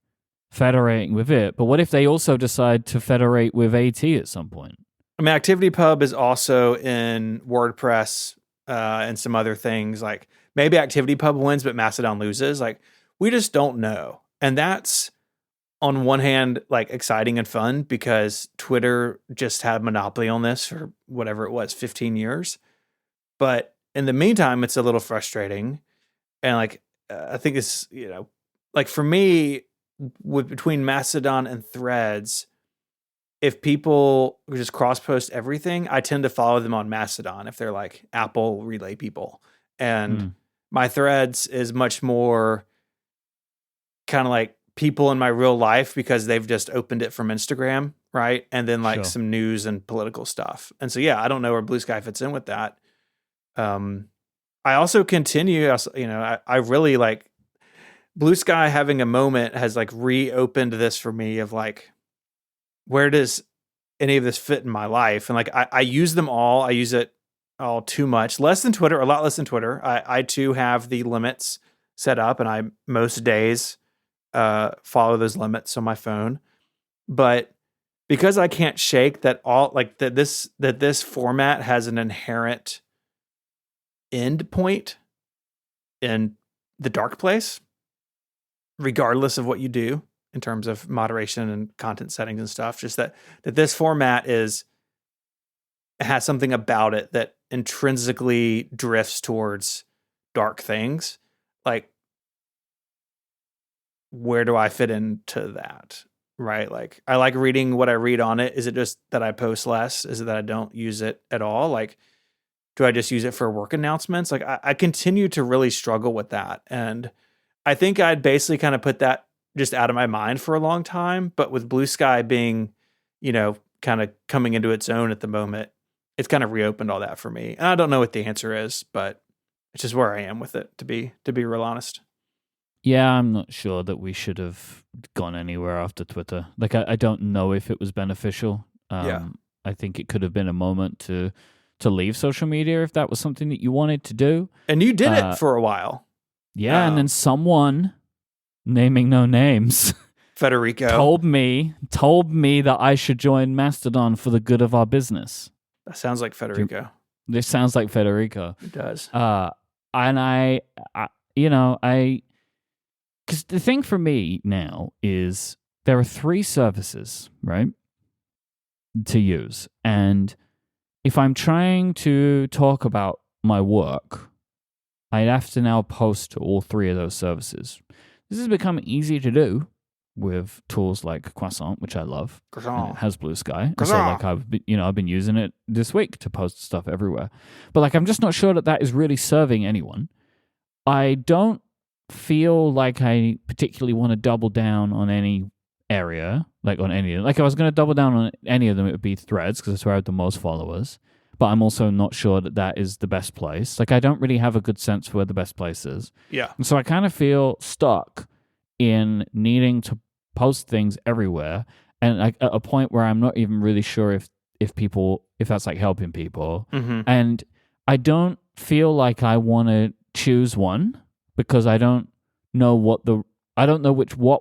federating with it, but what if they also decide to federate with AT at some point? I mean, Activity Pub is also in WordPress and some other things. Like, maybe Activity Pub wins, but Mastodon loses. Like, we just don't know. And that's, on one hand, like, exciting and fun because Twitter just had monopoly on this for whatever it was, 15 years. But in the meantime, it's a little frustrating. And, like, I think it's, like, for me, between Mastodon and Threads, if people just cross-post everything, I tend to follow them on Mastodon if they're, like, Apple Relay people. And my Threads is much more kind of like people in my real life because they've just opened it from Instagram, right? And then, like, some news and political stuff. And so, yeah, I don't know where Blue Sky fits in with that. I also continue, I really like Blue Sky having a moment has, like, reopened this for me of, like, where does any of this fit in my life? And, like, I use them all. I use it all too much, less than Twitter, a lot less than Twitter. I too have the limits set up, and I most days follow those limits on my phone. But because I can't shake that this format has an inherent end point in the dark place, regardless of what you do in terms of moderation and content settings and stuff, just that this format has something about it that intrinsically drifts towards dark things. Like, where do I fit into that? Right? Like, I like reading what I read on it. Is it just that I post less? Is it that I don't use it at all? Like, do I just use it for work announcements? Like, I continue to really struggle with that. And I think I'd basically kind of put that just out of my mind for a long time. But with Blue Sky being, kind of coming into its own at the moment, it's kind of reopened all that for me. And I don't know what the answer is, but it's just where I am with it, to be real honest. Yeah, I'm not sure that we should have gone anywhere after Twitter. Like, I don't know if it was beneficial. I think it could have been a moment to leave social media if that was something that you wanted to do. And you did it for a while. Yeah, and then someone, naming no names, Federico, told me that I should join Mastodon for the good of our business. That sounds like Federico. This sounds like Federico. It does. And I because the thing for me now is there are 3 services, right, to use. And if I'm trying to talk about my work, I'd have to now post to all 3 of those services. This has become easy to do with tools like Croissant, which I love. And it has Blue Sky. So, like, I've been using it this week to post stuff everywhere. But, like, I'm just not sure that is really serving anyone. I don't feel like I particularly want to double down on any area, like on any. Like, if I was going to double down on any of them, it would be Threads, because that's where I have the most followers. But I'm also not sure that is the best place. Like, I don't really have a good sense for where the best place is. Yeah. And so I kind of feel stuck in needing to post things everywhere, and, like, at a point where I'm not even really sure if that's, like, helping people. Mm-hmm. And I don't feel like I want to choose one because I don't know what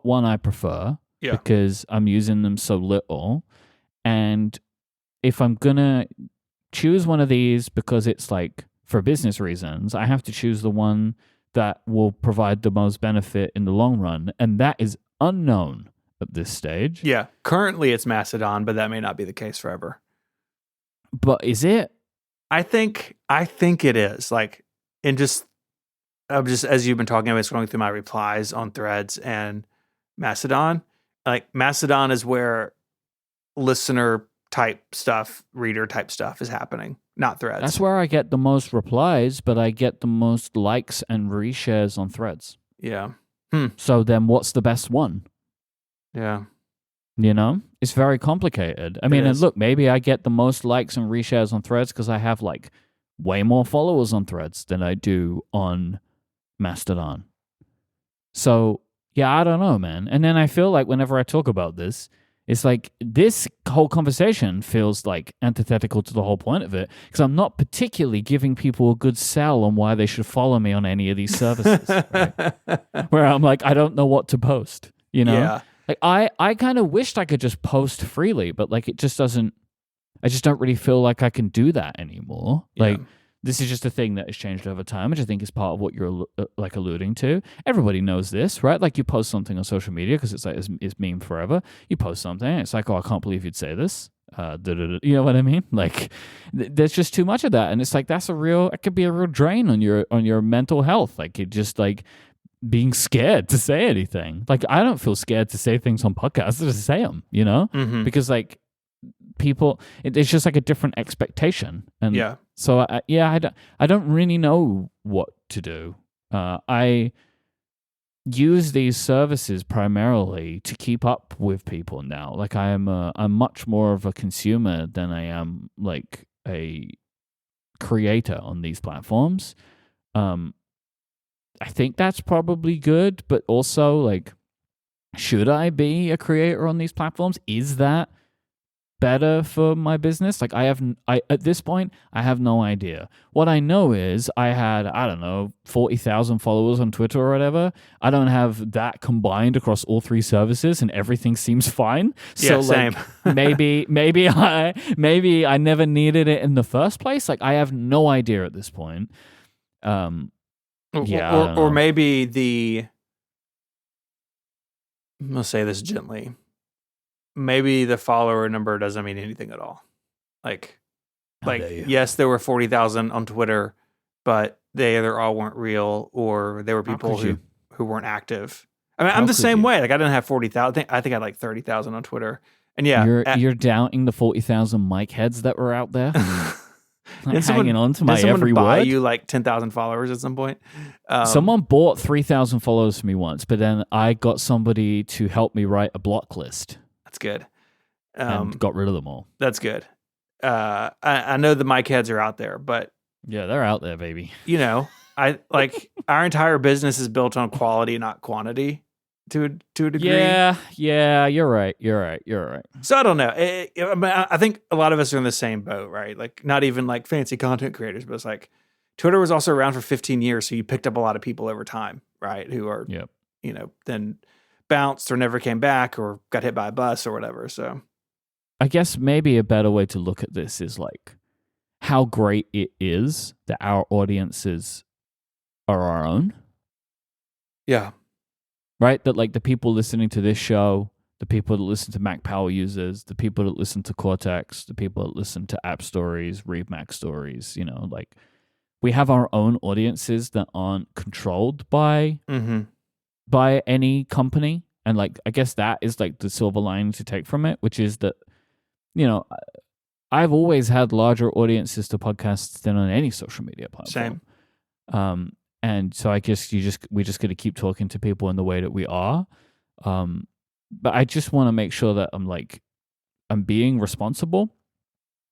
one I prefer. Yeah. Because I'm using them so little. And if I'm gonna choose one of these because it's, like, for business reasons, I have to choose the one that will provide the most benefit in the long run, and that is unknown at this stage. Yeah, currently it's Mastodon, but that may not be the case forever. But is it? I think it is. Like, I'm just as you've been talking about, scrolling through my replies on Threads and Mastodon. Like, Mastodon is where listener type stuff, reader type stuff is happening, not Threads. That's where I get the most replies, but I get the most likes and reshares on Threads. Yeah. So then what's the best one? Yeah. You know, it's very complicated. I mean, and look, maybe I get the most likes and reshares on Threads because I have like way more followers on Threads than I do on Mastodon. So, yeah, I don't know, man. And then I feel like whenever I talk about this, it's like this whole conversation feels like antithetical to the whole point of it because I'm not particularly giving people a good sell on why they should follow me on any of these services. Right? Where I'm like, I don't know what to post, you know? Yeah. Like I kind of wished I could just post freely, but like it just doesn't, I just don't really feel like I can do that anymore. Yeah. Like this is just a thing that has changed over time, which I think is part of what you're like alluding to. Everybody knows this, right? Like you post something on social media because it's like it's meme forever. You post something, it's like, oh, I can't believe you'd say this. You know what I mean? Like there's just too much of that, and it's like it could be a real drain on your mental health. Like it just like being scared to say anything. Like I don't feel scared to say things on podcasts. I just say them, you know, because like people, it's just like a different expectation. And yeah. So I don't really know what to do. I use these services primarily to keep up with people now. Like I'm much more of a consumer than I am like a creator on these platforms. I think that's probably good, but also like, should I be a creator on these platforms? Is that better for my business? Like at this point, I have no idea. What I know is I had, 40,000 followers on Twitter or whatever. I don't have that combined across all three services and everything seems fine. So same. maybe I never needed it in the first place. Like I have no idea at this point. Or maybe I'll say this gently. Maybe the follower number doesn't mean anything at all. Like yes, there were 40,000 on Twitter, but they either all weren't real or there were people who weren't active. I mean, I'm the same way. Like I didn't have 40,000. I think I had like 30,000 on Twitter. And yeah, you're doubting the 40,000 Myke heads that were out there. Hanging on to my every word. Buy you like 10,000 followers at some point. Someone bought 3,000 followers for me once, but then I got somebody to help me write a block list. That's good. And got rid of them all. That's good. I know the Myke heads are out there, but yeah, they're out there, baby. You know, I like our entire business is built on quality, not quantity. To a degree. Yeah, you're right. So I don't know. I think a lot of us are in the same boat, right? Like not even like fancy content creators, but it's like Twitter was also around for 15 years, so you picked up a lot of people over time, right? Who are, then bounced or never came back or got hit by a bus or whatever. So I guess maybe a better way to look at this is like how great it is that our audiences are our own. Yeah. Right? That like the people listening to this show, the people that listen to Mac Power users, the people that listen to Cortex, the people that listen to App Stories, Read Mac Stories, like we have our own audiences that aren't controlled by any company. And like, I guess that is like the silver lining to take from it, which is that, I've always had larger audiences to podcasts than on any social media platform. Same. And so I guess we just got to keep talking to people in the way that we are. But I just want to make sure that I'm being responsible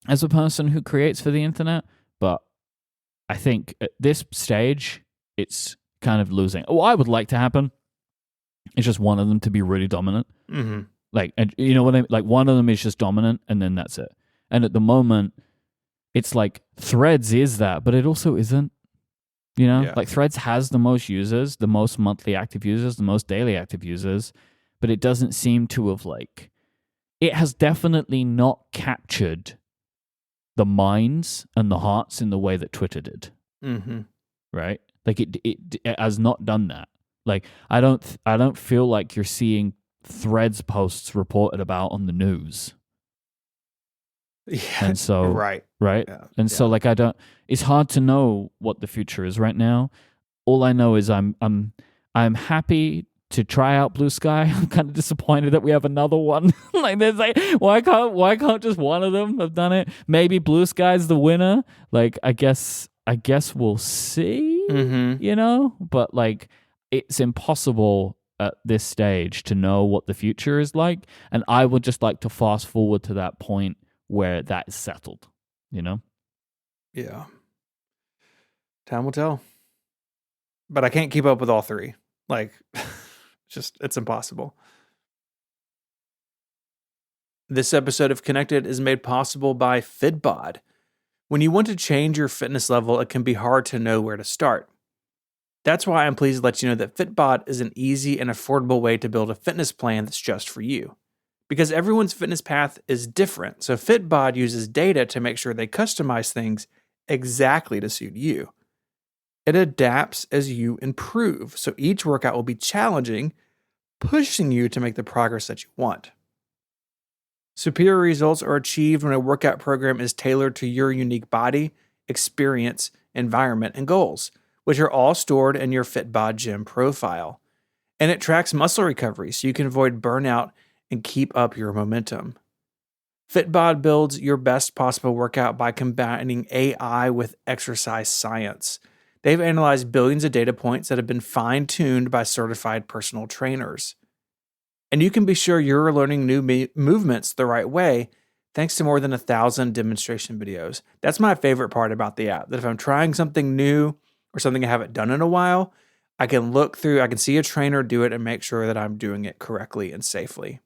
as a person who creates for the internet. But I think at this stage, it's kind of losing. What I would like to happen is just one of them to be really dominant. Mm-hmm. Like, and you know what I mean? Like one of them is just dominant and then that's it. And at the moment, it's like Threads is that, but it also isn't. Like Threads has the most users, the most monthly active users, the most daily active users, but it doesn't seem to have it has definitely not captured the minds and the hearts in the way that Twitter did. Mm-hmm. Right? Like it has not done that. Like I don't feel like you're seeing Threads posts reported about on the news. Yeah. And so right. Yeah. And so like it's hard to know what the future is right now. All I know is I'm happy to try out Blue Sky. I'm kind of disappointed that we have another one. Like there's like why can't just one of them have done it? Maybe Blue Sky's the winner. Like I guess we'll see. You know, but like it's impossible at this stage to know what the future is like, and I would just like to fast forward to that point where that is settled, you know? Yeah. Time will tell. But I can't keep up with all three. Like, it's impossible. This episode of Connected is made possible by Fitbod. When you want to change your fitness level, it can be hard to know where to start. That's why I'm pleased to let you know that Fitbod is an easy and affordable way to build a fitness plan that's just for you. Because everyone's fitness path is different, so Fitbod uses data to make sure they customize things exactly to suit you. It adapts as you improve, so each workout will be challenging, pushing you to make the progress that you want. Superior results are achieved when a workout program is tailored to your unique body, experience, environment, and goals, which are all stored in your Fitbod gym profile. And it tracks muscle recovery so you can avoid burnout and keep up your momentum. Fitbod builds your best possible workout by combining AI with exercise science. They've analyzed billions of data points that have been fine-tuned by certified personal trainers. And you can be sure you're learning new movements the right way thanks to more than 1,000 demonstration videos. That's my favorite part about the app, that if I'm trying something new or something I haven't done in a while, I can look through, I can see a trainer do it and make sure that I'm doing it correctly and safely.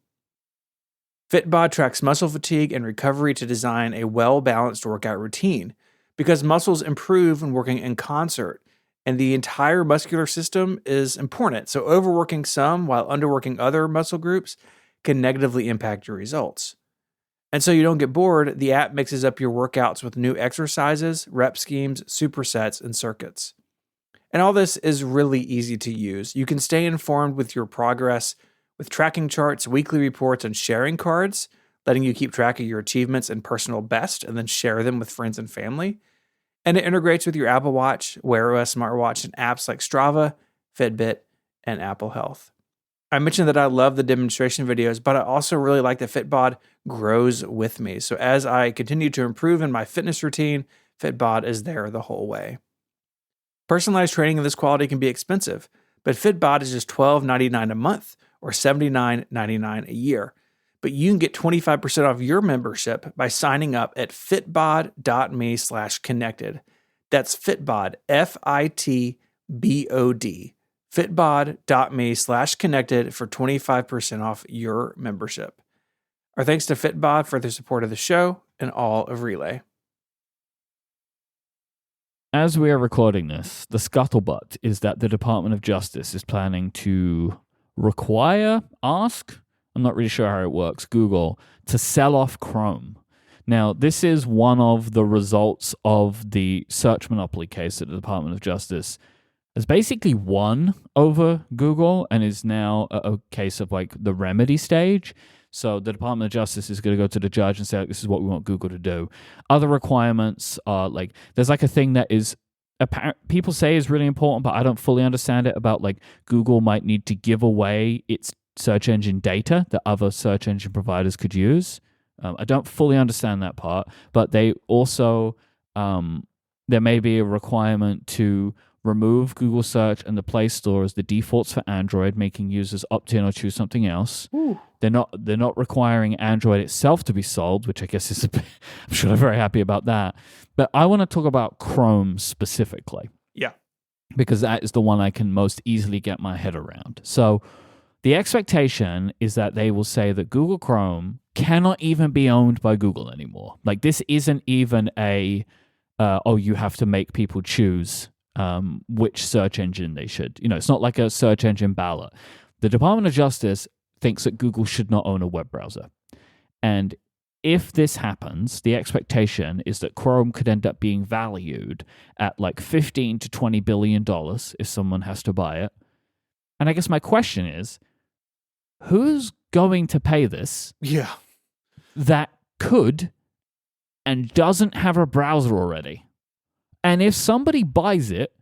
Fitbod tracks muscle fatigue and recovery to design a well-balanced workout routine because muscles improve when working in concert, and the entire muscular system is important. So overworking some while underworking other muscle groups can negatively impact your results. And so you don't get bored, the app mixes up your workouts with new exercises, rep schemes, supersets, and circuits. And all this is really easy to use. You can stay informed with your progress with tracking charts, weekly reports, and sharing cards, letting you keep track of your achievements and personal best and then share them with friends and family. And it integrates with your Apple Watch, Wear OS smartwatch, and apps like Strava, Fitbit, and Apple Health. I mentioned that I love the demonstration videos, but I also really like that Fitbod grows with me. So as I continue to improve in my fitness routine, Fitbod is there the whole way. Personalized training of this quality can be expensive, but Fitbod is just $12.99 a month or $79.99 a year. But you can get 25% off your membership by signing up at fitbod.me/connected. That's Fitbod, Fitbod, fitbod.me/connected for 25% off your membership. Our thanks to Fitbod for their support of the show and all of Relay. As we are recording this, the scuttlebutt is that the Department of Justice is planning to ask, I'm not really sure how it works, Google, to sell off Chrome. Now, this is one of the results of the search monopoly case that the Department of Justice has basically won over Google and is now a case of like the remedy stage. So the Department of Justice is going to go to the judge and say, this is what we want Google to do. Other requirements are like, there's like a thing that is people say is really important, but I don't fully understand it, about like Google might need to give away its search engine data that other search engine providers could use. I don't fully understand that part, but they also, there may be a requirement to remove Google Search and the Play Store as the defaults for Android, making users opt in or choose something else. Ooh. They're not requiring Android itself to be sold, which I guess is I'm sure they're very happy about that. But I want to talk about Chrome specifically. Yeah. Because that is the one I can most easily get my head around. So the expectation is that they will say that Google Chrome cannot even be owned by Google anymore. Like this isn't even you have to make people choose which search engine they should. It's not like a search engine ballot. The Department of Justice thinks that Google should not own a web browser. And if this happens, the expectation is that Chrome could end up being valued at like $15 to $20 billion if someone has to buy it. And I guess my question is, who's going to pay this? Yeah. That could and doesn't have a browser already. And if somebody buys it,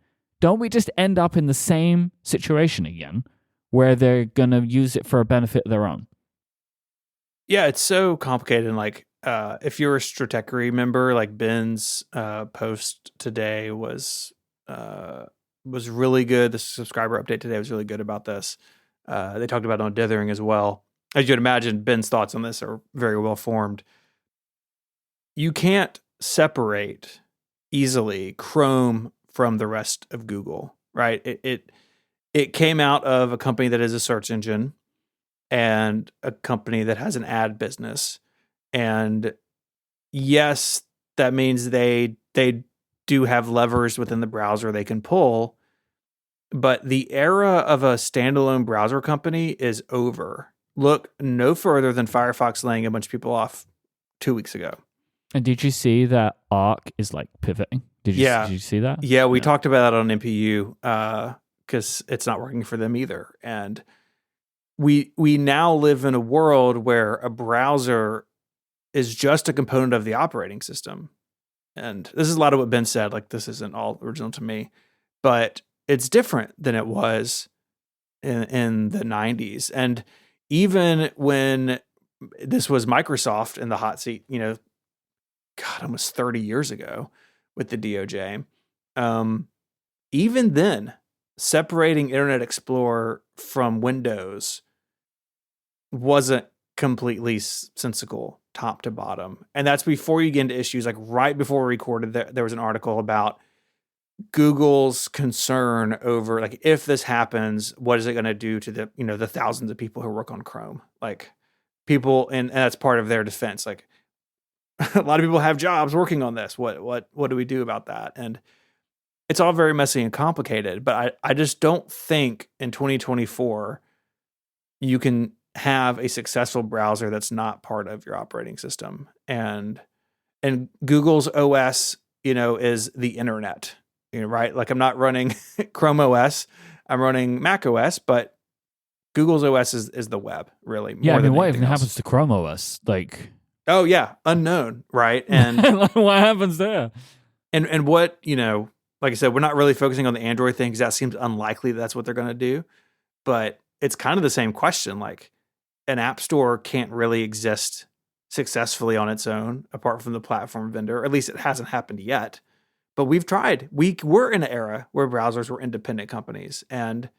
don't we just end up in the same situation again where they're going to use it for a benefit of their own? Yeah, it's so complicated. And like, if you're a Stratechery member, like Ben's post today was really good. The subscriber update today was really good about this. They talked about it on Dithering as well. As you'd imagine, Ben's thoughts on this are very well formed. You can't separate easily Chrome from the rest of Google, right? It came out of a company that is a search engine and a company that has an ad business. And yes, that means they do have levers within the browser they can pull, but the era of a standalone browser company is over. Look no further than Firefox laying a bunch of people off 2 weeks ago. And did you see that Arc is like pivoting? Did you see that? Yeah, we talked about that on MPU because it's not working for them either. And we now live in a world where a browser is just a component of the operating system. And this is a lot of what Ben said. Like, this isn't all original to me, but it's different than it was in the 90s. And even when this was Microsoft in the hot seat, almost 30 years ago with the DOJ, even then, separating Internet Explorer from Windows wasn't completely sensical top to bottom. And that's before you get into issues like right before we recorded, there was an article about Google's concern over like, if this happens, what is it going to do to the thousands of people who work on Chrome? Like people, and that's part of their defense. Like a lot of people have jobs working on this. What do we do about that? And it's all very messy and complicated, but I just don't think in 2024 you can have a successful browser that's not part of your operating system. And Google's OS, is the internet, right? Like I'm not running Chrome OS, I'm running Mac OS, but Google's OS is the web, really. Yeah, what even happens to Chrome OS? Like, oh yeah, unknown, right? And what happens there? And what, like I said, we're not really focusing on the Android thing because that seems unlikely that's what they're going to do. But it's kind of the same question. Like an app store can't really exist successfully on its own apart from the platform vendor. At least it hasn't happened yet. But we've tried. We're in an era where browsers were independent companies, and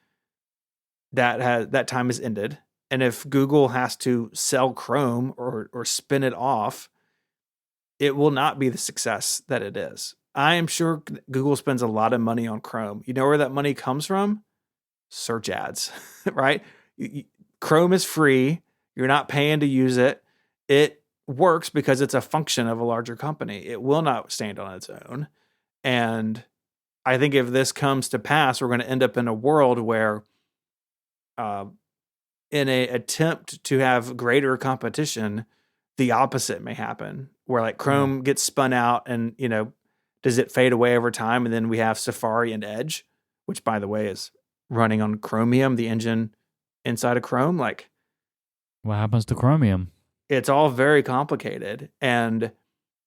that time has ended. And if Google has to sell Chrome or spin it off, it will not be the success that it is. I am sure Google spends a lot of money on Chrome. You know where that money comes from? Search ads, right? Chrome is free. You're not paying to use it. It works because it's a function of a larger company. It will not stand on its own. And I think if this comes to pass, we're going to end up in a world where, in an attempt to have greater competition, the opposite may happen, where like Chrome gets spun out and, does it fade away over time? And then we have Safari and Edge, which by the way is running on Chromium, the engine inside of Chrome. Like, what happens to Chromium? It's all very complicated. And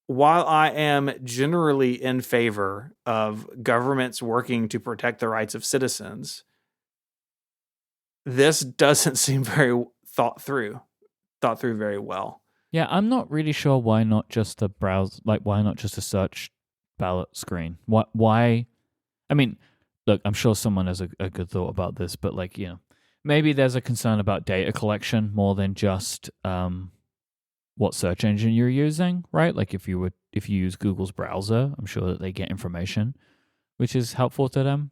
while I am generally in favor of governments working to protect the rights of citizens, this doesn't seem very thought through very well. Yeah, I'm not really sure why not just a browse, like why not just a search ballot screen? Why? I mean, look, I'm sure someone has a good thought about this, but like, maybe there's a concern about data collection more than just what search engine you're using, right? Like if you use Google's browser, I'm sure that they get information, which is helpful to them.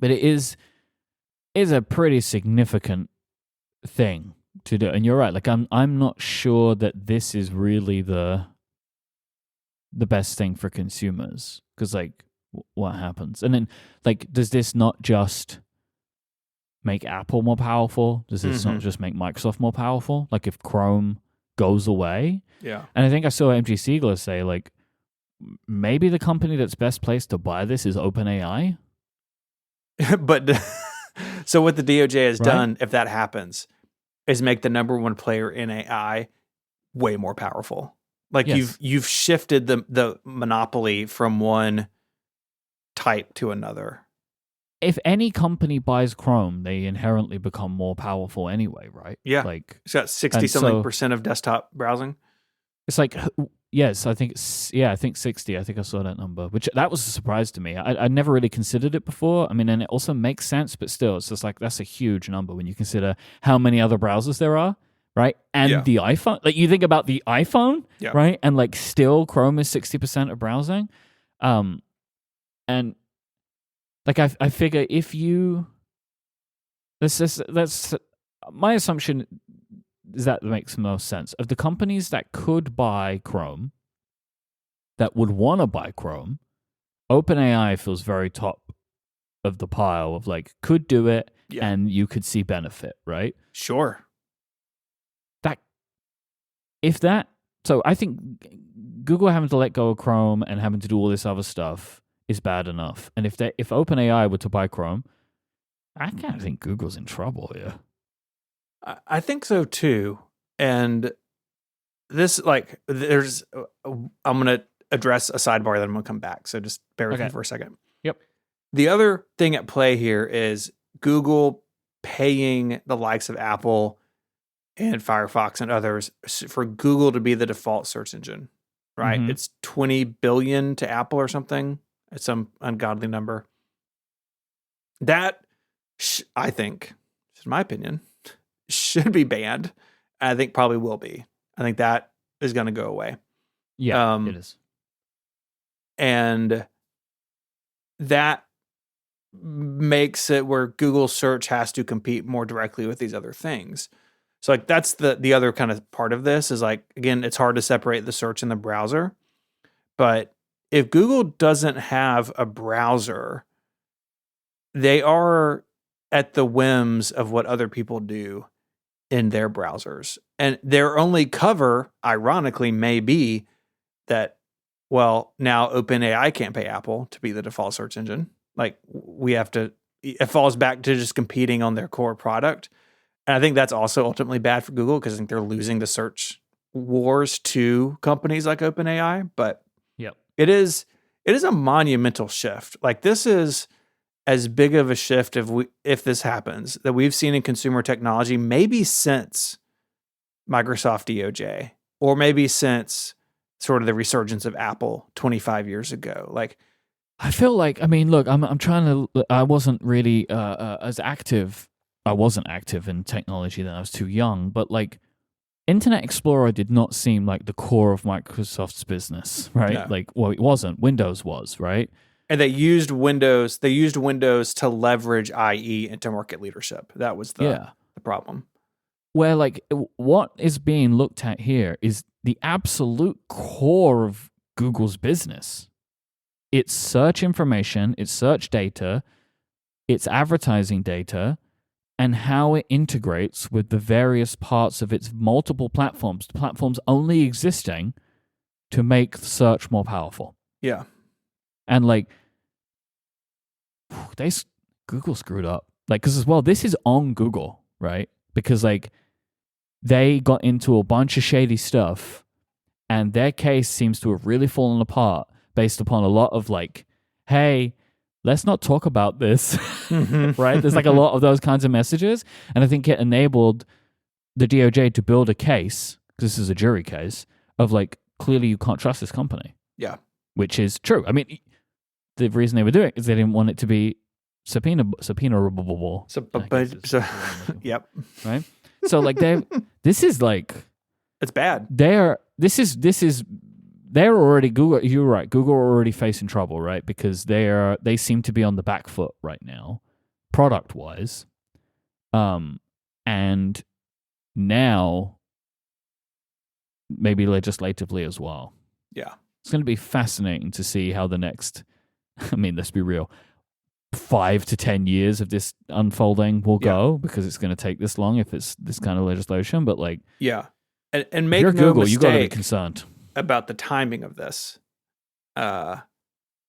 But it is a pretty significant thing to do. And you're right, like I'm not sure that this is really the best thing for consumers, because like what happens? And then like, does this not just make Apple more powerful? Does this not just make Microsoft more powerful? Like if Chrome goes away. Yeah. And I think I saw MG Siegler say, like, maybe the company that's best placed to buy this is OpenAI. But so what the DOJ has Right? done, if that happens, is make the number one player in AI way more powerful. Like Yes. you've shifted the monopoly from one type to another. If any company buys Chrome, they inherently become more powerful anyway, right? Yeah. Like, It's got 60% of desktop browsing. it's like, yes, I think 60. I think I saw that number, which that was a surprise to me. I never really considered it before. I mean, and it also makes sense, but still, it's just like, that's a huge number when you consider how many other browsers there are, right? And the iPhone, like you think about the iPhone, right? And like still Chrome is 60% of browsing. And like I figure if you, that's my assumption is that makes the most sense. Of the companies that could buy Chrome, that would want to buy Chrome, OpenAI feels very top of the pile of like, could do it and you could see benefit, right? Sure. So I think Google having to let go of Chrome and having to do all this other stuff is bad enough. And if OpenAI were to buy Chrome, I kind of think Google's in trouble here. I think so too. And this, like, I'm going to address a sidebar, then I'm going to come back. So just bear with me for a second. Yep. The other thing at play here is Google paying the likes of Apple and Firefox and others for Google to be the default search engine, right? Mm-hmm. It's 20 billion to Apple or something. It's some ungodly number. That, I think, in my opinion, should be banned. I think probably will be. I think that is going to go away. Yeah, it is. And that makes it where Google search has to compete more directly with these other things. So like that's the other kind of part of this is like, again, it's hard to separate the search and the browser. But if Google doesn't have a browser, they are at the whims of what other people do in their browsers. And their only cover, ironically, may be that, well, now OpenAI can't pay Apple to be the default search engine. Like it falls back to just competing on their core product. And I think that's also ultimately bad for Google because I think they're losing the search wars to companies like OpenAI. But it is a monumental shift. Like this is as big of a shift if this happens that we've seen in consumer technology, maybe since Microsoft DOJ, or maybe since sort of the resurgence of Apple 25 years ago. Like, I feel like, I mean, look, I'm trying to. I wasn't really as active. I wasn't active in technology then. I was too young. But like, Internet Explorer did not seem like the core of Microsoft's business, right? No. Like, well, it wasn't. Windows was, right? And they used Windows. They used Windows to leverage IE into market leadership. That was the problem. Where like what is being looked at here is the absolute core of Google's business. It's search information, it's search data, it's advertising data, and how it integrates with the various parts of its multiple platforms. The platforms only existing to make search more powerful. Yeah. And like, Google screwed up. Like, because as well, this is on Google, right? Because like, they got into a bunch of shady stuff, and their case seems to have really fallen apart based upon a lot of like, hey, let's not talk about this, right? There's like a lot of those kinds of messages. And I think it enabled the DOJ to build a case, because this is a jury case, of like, clearly you can't trust this company. Yeah. Which is true. I mean, the reason they were doing it is they didn't want it to be subpoenaerabable. Yep. Right? So like this is like, it's bad. They're already Google. You're right. Google are already facing trouble, right? Because they seem to be on the back foot right now, product wise, and now maybe legislatively as well. Yeah, it's going to be fascinating to see how the next. I mean, let's be real. 5 to 10 years of this unfolding will go, because it's going to take this long if it's this kind of legislation. But like, yeah. And make You're no Google, you got to be mistake concerned about the timing of this.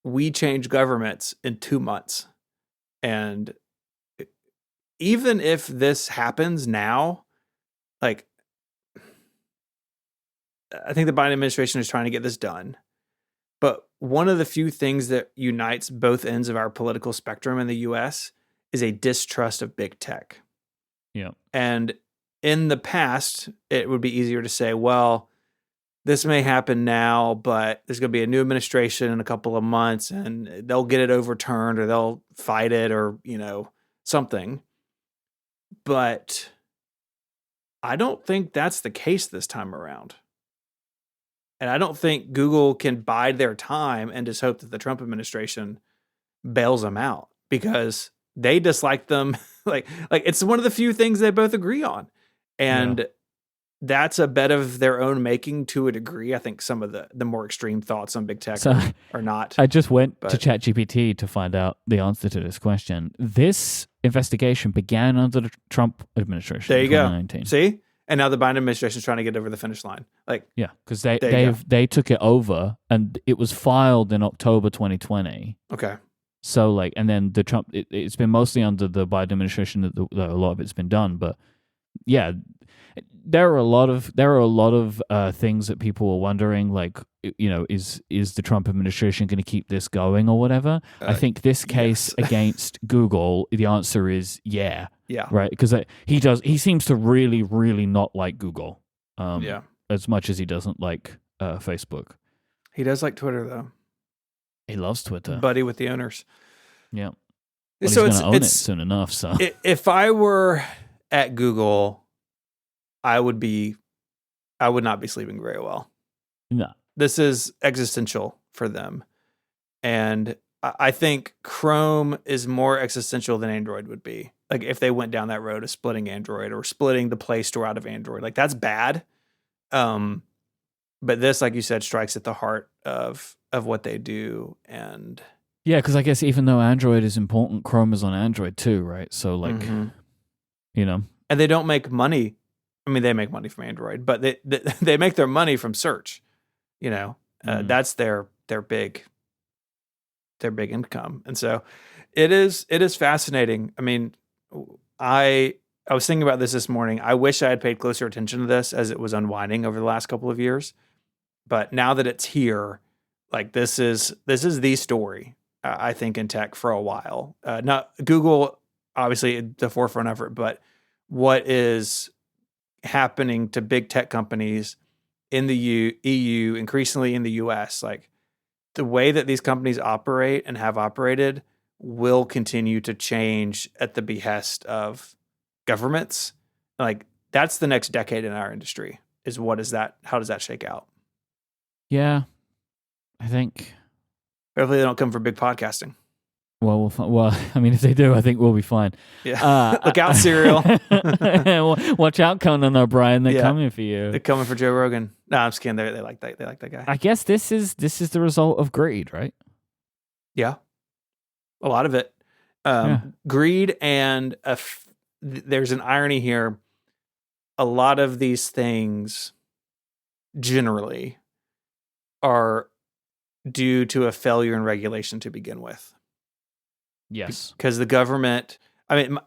We change governments in 2 months. And even if this happens now, like, I think the Biden administration is trying to get this done. But one of the few things that unites both ends of our political spectrum in the US is a distrust of big tech. Yeah. And in the past, it would be easier to say, well, this may happen now, but there's going to be a new administration in a couple of months and they'll get it overturned or they'll fight it or, something. But I don't think that's the case this time around. And I don't think Google can bide their time and just hope that the Trump administration bails them out because they dislike them. like it's one of the few things they both agree on. And that's a bet of their own making to a degree. I think some of the more extreme thoughts on big tech are not. I just went to ChatGPT to find out the answer to this question. This investigation began under the Trump administration. There you in 2019. go. See? And now the Biden administration is trying to get over the finish line. Because they took it over, and it was filed in October 2020. Okay. So and then the Trump, it's been mostly under the Biden administration that a lot of it's been done. But yeah, there are a lot of things that people are wondering, is the Trump administration going to keep this going or whatever? I think this case against Google, the answer is yeah. Yeah. Right. Because he seems to really, really not like Google. As much as he doesn't like Facebook. He does like Twitter, though. He loves Twitter. Buddy with the owners. Yeah. Well, he's going to own it soon enough. So if I were at Google, I would not be sleeping very well. No. This is existential for them. And I think Chrome is more existential than Android would be. Like if they went down that road of splitting Android or splitting the Play Store out of Android, like that's bad. But this, like you said, strikes at the heart of what they do. And yeah, because I guess even though Android is important, Chrome is on Android too, right? So and they don't make money. I mean, they make money from Android, but they make their money from search. That's their big income. And so it is fascinating. I mean, I was thinking about this morning. I wish I had paid closer attention to this as it was unwinding over the last couple of years. But now that it's here, this is the story, I think, in tech for a while. Not Google, obviously, at the forefront of it, but what is happening to big tech companies in the EU, increasingly in the US, the way that these companies operate and have operated will continue to change at the behest of governments. That's the next decade in our industry how does that shake out? Yeah, I think. Hopefully they don't come for big podcasting. Well, I mean, if they do, I think we'll be fine. Yeah. Look out, Serial. Watch out, Conan O'Brien. They're coming for you. They're coming for Joe Rogan. No, I'm just kidding. They like that. They like that guy. I guess this is the result of greed, right? Yeah. A lot of it. Greed and there's an irony here. A lot of these things generally are due to a failure in regulation to begin with. Yes, because the government. I mean,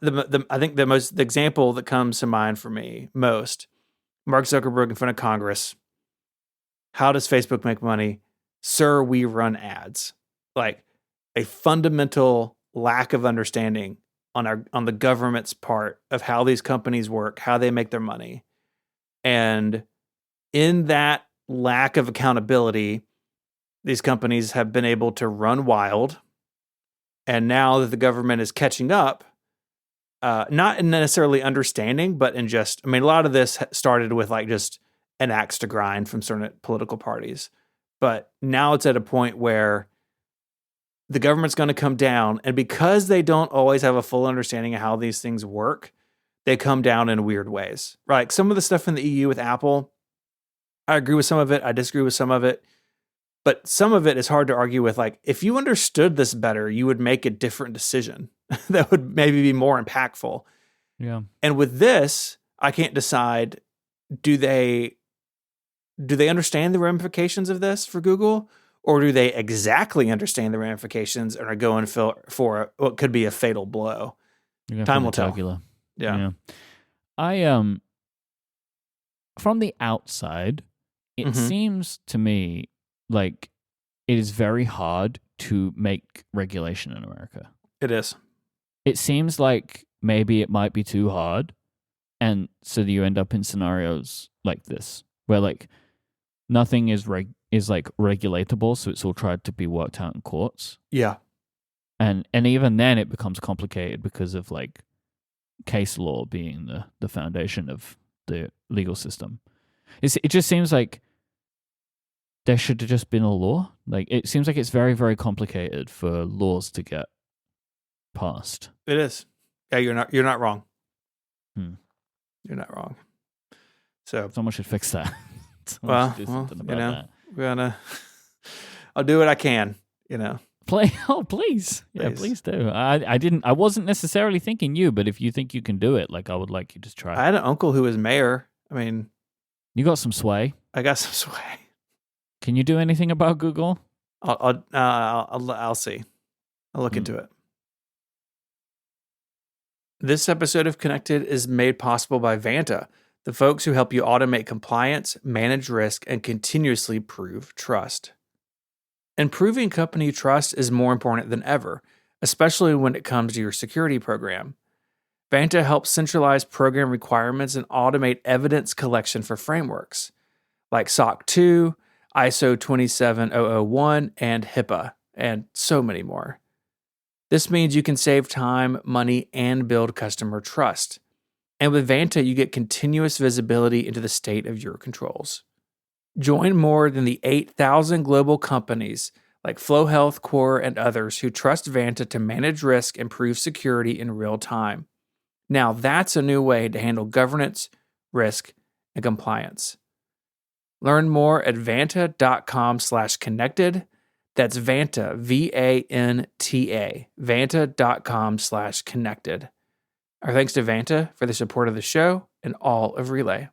I think the example that comes to mind for me most, Mark Zuckerberg in front of Congress. How does Facebook make money? Sir, we run ads. A fundamental lack of understanding on the government's part of how these companies work, how they make their money. And in that lack of accountability, these companies have been able to run wild. And now that the government is catching up, not in necessarily understanding, but in a lot of this started with just an axe to grind from certain political parties. But now it's at a point where the government's going to come down, and because they don't always have a full understanding of how these things work, they come down in weird ways. Right? Some of the stuff in the EU with Apple, I agree with some of it. I disagree with some of it. But some of it is hard to argue with. If you understood this better, you would make a different decision that would maybe be more impactful. Yeah. And with this, I can't decide, do they do they understand the ramifications of this for Google? Or do they exactly understand the ramifications and are going for what could be a fatal blow? Time will tell. Yeah. I from the outside, it seems to me like it is very hard to make regulation in America. It is. It seems like maybe it might be too hard, and so you end up in scenarios like this where like nothing is like regulatable, so it's all tried to be worked out in courts. Yeah. And even then it becomes complicated because of like case law being the foundation of the legal system. It just seems like there should have just been a law. Like it seems like it's very, very complicated for laws to get passed. It is. Yeah, you're not wrong. You're not wrong. So someone should fix that. Well, I'll do what I can, Please. Yeah, please do. I wasn't necessarily thinking you, but if you think you can do it, like I would like you to try. I had an uncle who was mayor. I mean, you got some sway. I got some sway. Can you do anything about Google? I'll see. I'll look into it. This episode of Connected is made possible by Vanta, the folks who help you automate compliance, manage risk, and continuously prove trust. Improving company trust is more important than ever, especially when it comes to your security program. Vanta helps centralize program requirements and automate evidence collection for frameworks like SOC 2, ISO 27001, and HIPAA, and so many more. This means you can save time, money, and build customer trust. And with Vanta, you get continuous visibility into the state of your controls. Join more than the 8,000 global companies like Flow Health, Core, and others who trust Vanta to manage risk and prove security in real time. Now that's a new way to handle governance, risk, and compliance. Learn more at vanta.com/connected. That's Vanta, VANTA, vanta.com/connected. Our thanks to Vanta for the support of the show and all of Relay.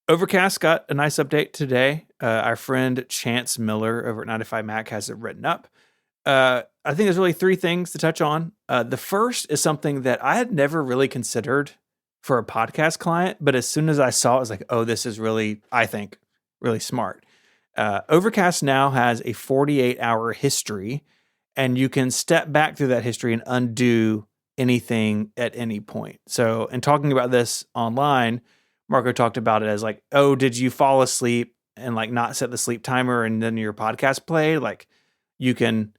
Overcast got a nice update today. Our friend Chance Miller over at 95 Mac has it written up. I think there's really three things to touch on. The first is something that I had never really considered for a podcast client, but as soon as I saw it, I was like, oh, this is really, I think, really smart. Overcast now has a 48-hour history, and you can step back through that history and undo anything at any point. So in talking about this online, Marco talked about it as like, oh, did you fall asleep and like not set the sleep timer and then your podcast played? Like you can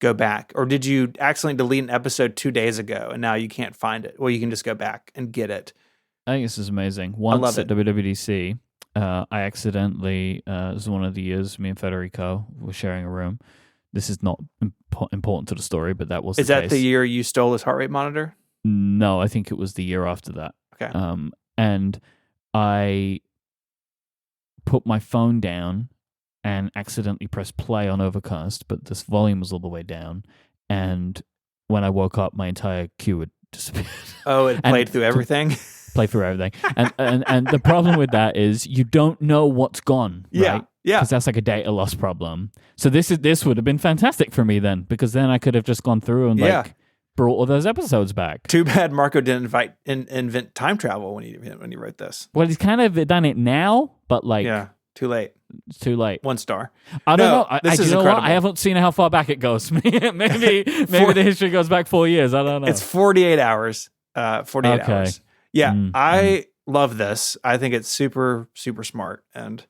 go back. Or did you accidentally delete an episode 2 days ago and now you can't find it? Well, you can just go back and get it. I think this is amazing. Once at WWDC, I accidentally, this was one of the years me and Federico were sharing a room. This is not important to the story, but that was Is that the year you stole his heart rate monitor? No, I think it was the year after that. Okay. And I put my phone down and accidentally pressed play on Overcast, but this volume was all the way down. And when I woke up, my entire queue had disappeared. Oh, it played through everything? Play through everything. And the problem with that is you don't know what's gone, right? Yeah. Because that's like a data loss problem. So this would have been fantastic for me then, because then I could have just gone through and brought all those episodes back. Too bad Marco didn't invent time travel when he wrote this. Well, he's kind of done it now, but like... Yeah, too late. It's too late. 1 star. I don't know. This is you know incredible. What? I haven't seen how far back it goes. maybe the history goes back 4 years. I don't know. It's 48 hours. 48 hours. Yeah, I love this. I think it's super, super smart. And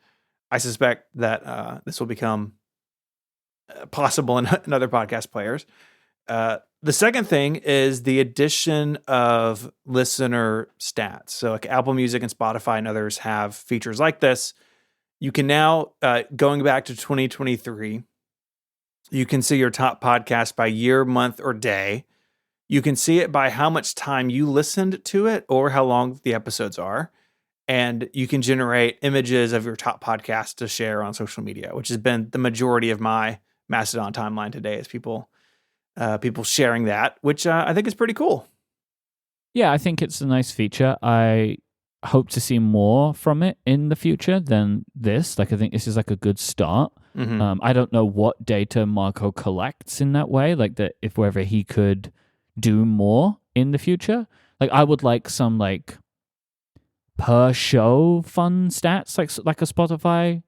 I suspect that this will become possible in other podcast players. The second thing is the addition of listener stats. So like Apple Music and Spotify and others have features like this. You can now, going back to 2023, you can see your top podcast by year, month, or day. You can see it by how much time you listened to it or how long the episodes are. And you can generate images of your top podcast to share on social media, which has been the majority of my Mastodon timeline today is people sharing that, which I think is pretty cool. Yeah, I think it's a nice feature. I hope to see more from it in the future than this. Like, I think this is like a good start. Mm-hmm. I don't know what data Marco collects in that way, like that if whether he could do more in the future. Like, I would like some like per show fun stats, like a Spotify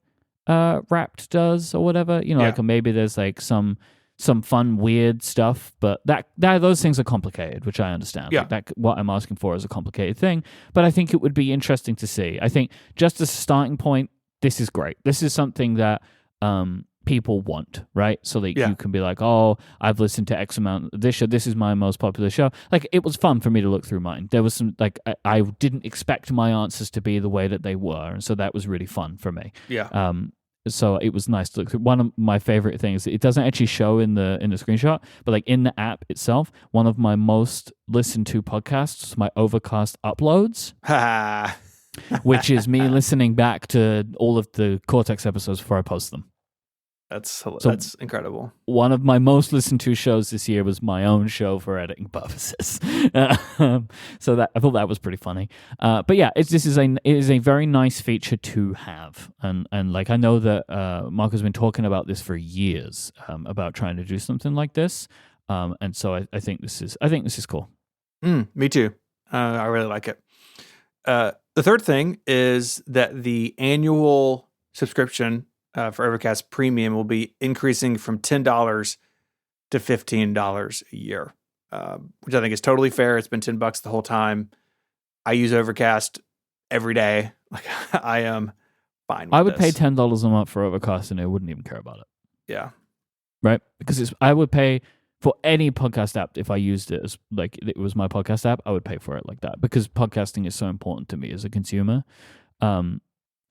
Wrapped does or whatever. You know, Yeah. like maybe there's like some fun weird stuff, but that those things are complicated, which I understand. Yeah. Like that, what I'm asking for is a complicated thing, but I think it would be interesting to see. I think just as a starting point, this is great. This is something that people want, right? So that you can be like, oh, I've listened to X amount of this show. This is my most popular show. Like, it was fun for me to look through mine. There was some, like, I didn't expect my answers to be the way that they were. And so that was really fun for me. Yeah. So it was nice to look through. One of my favorite things, it doesn't actually show in the screenshot, but like in the app itself, one of my most listened to podcasts, my Overcast uploads, which is me listening back to all of the Cortex episodes before I post them. That's incredible. One of my most listened to shows this year was my own show for editing purposes. So that I thought that was pretty funny. But yeah, it is a very nice feature to have, and like I know that Marco's been talking about this for years, about trying to do something like this. And so I think this is cool. Me too. I really like it. The third thing is that the annual subscription for Overcast Premium will be increasing from $10 to $15 a year, which I think is totally fair. It's been $10 the whole time. I use Overcast every day. Like, I am fine with I would this. pay $10 a month for Overcast and I wouldn't even care about it. Yeah. Right? Because I would pay for any podcast app. If I used it as like it was my podcast app, I would pay for it like that, because podcasting is so important to me as a consumer.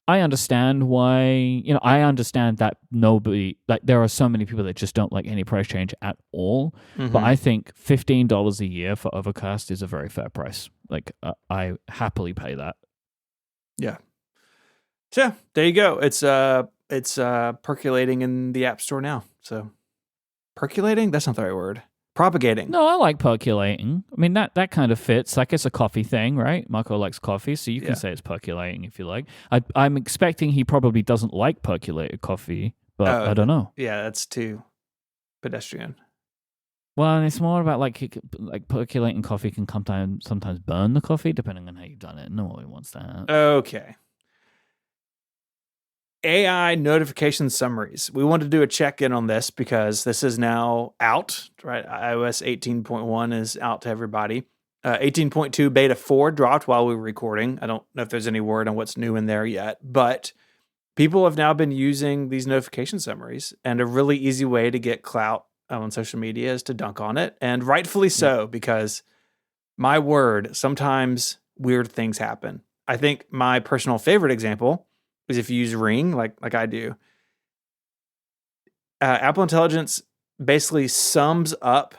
I understand why, I understand that there are so many people that just don't like any price change at all. Mm-hmm. But I think $15 a year for Overcast is a very fair price. Like, I happily pay that. Yeah. So yeah, there you go. It's percolating in the App Store now. So percolating? That's not the right word. Propagating. No, I like percolating. I mean, that kind of fits. Like, it's a coffee thing, right? Marco likes coffee, so you can say it's percolating if you like. I'm expecting he probably doesn't like percolated coffee, but I don't know. Yeah, that's too pedestrian. Well, and it's more about like percolating coffee can sometimes burn the coffee, depending on how you've done it. No one wants that. Okay. AI notification summaries. We wanted to do a check-in on this because this is now out, right? iOS 18.1 is out to everybody. 18.2 beta 4 dropped while we were recording. I don't know if there's any word on what's new in there yet, but people have now been using these notification summaries, and a really easy way to get clout on social media is to dunk on it, and rightfully so, because my word, sometimes weird things happen. I think my personal favorite example is if you use Ring, like I do. Apple Intelligence basically sums up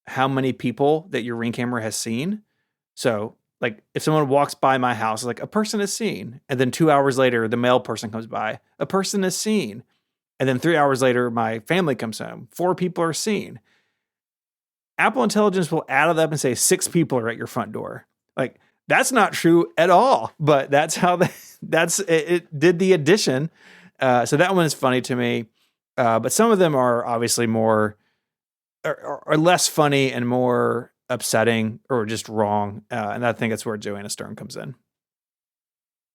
how many people that your Ring camera has seen. So, like, if someone walks by my house, like, a person is seen. And then 2 hours later, the mail person comes by. A person is seen. And then 3 hours later, my family comes home. 4 people are seen. Apple Intelligence will add it up and say 6 people are at your front door. Like, that's not true at all, but that's how it did the addition. So that one is funny to me. But some of them are obviously more or less funny and more upsetting or just wrong. And I think that's where Joanna Stern comes in.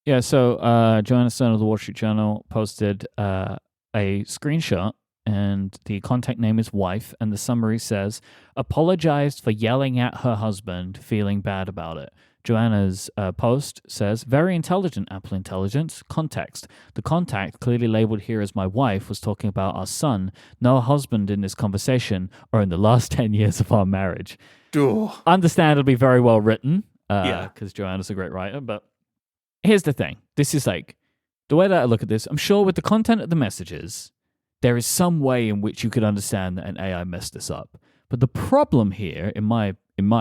Yeah, so Joanna Stern of the Wall Street Journal posted a screenshot, and the contact name is wife, and the summary says, apologized for yelling at her husband, feeling bad about it. Joanna's post says, very intelligent, Apple Intelligence. Context. The contact, clearly labeled here as my wife, was talking about our son, no husband in this conversation, or in the last 10 years of our marriage. Ugh. Understandably very well written, because Joanna's a great writer, but here's the thing. This is like, the way that I look at this, I'm sure with the content of the messages, there is some way in which you could understand that an AI messed this up. But the problem here, in my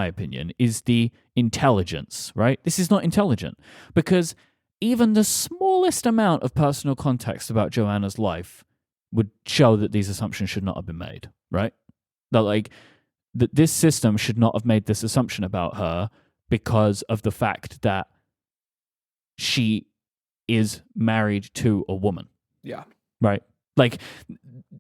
opinion, is the intelligence, right? This is not intelligent, because even the smallest amount of personal context about Joanna's life would show that these assumptions should not have been made, right? That this system should not have made this assumption about her because of the fact that she is married to a woman. Yeah. Right? Like,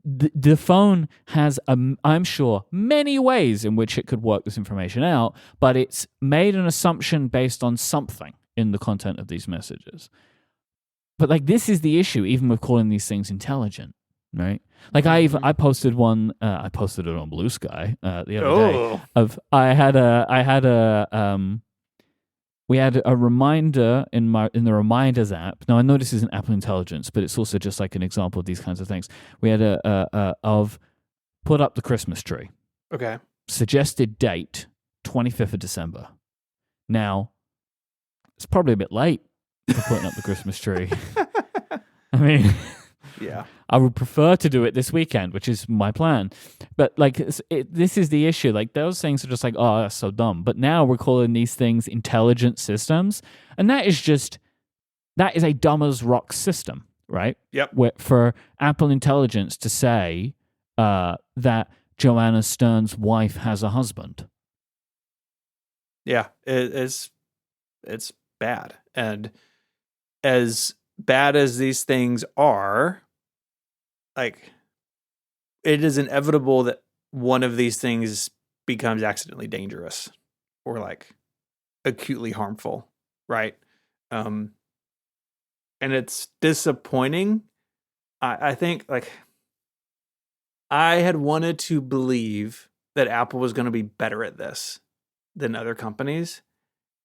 the phone has, I'm sure, many ways in which it could work this information out, but it's made an assumption based on something in the content of these messages. But, like, this is the issue, even with calling these things intelligent, right? Like, I posted one, I posted it on Blue Sky the other day, of, we had a reminder in the Reminders app. Now, I know this isn't Apple Intelligence, but it's also just like an example of these kinds of things. We had of put up the Christmas tree. Okay. Suggested date, 25th of December. Now, it's probably a bit late for putting up the Christmas tree. I mean... Yeah, I would prefer to do it this weekend, which is my plan. But like, this is the issue. Like, those things are just like, oh, that's so dumb. But now we're calling these things intelligent systems, and that is a dumb as rock system, right? Yep. For Apple Intelligence to say that Joanna Stern's wife has a husband. Yeah, it's bad, and as bad as these things are, like, it is inevitable that one of these things becomes accidentally dangerous or like acutely harmful, right? And it's disappointing. I think, like, I had wanted to believe that Apple was going to be better at this than other companies,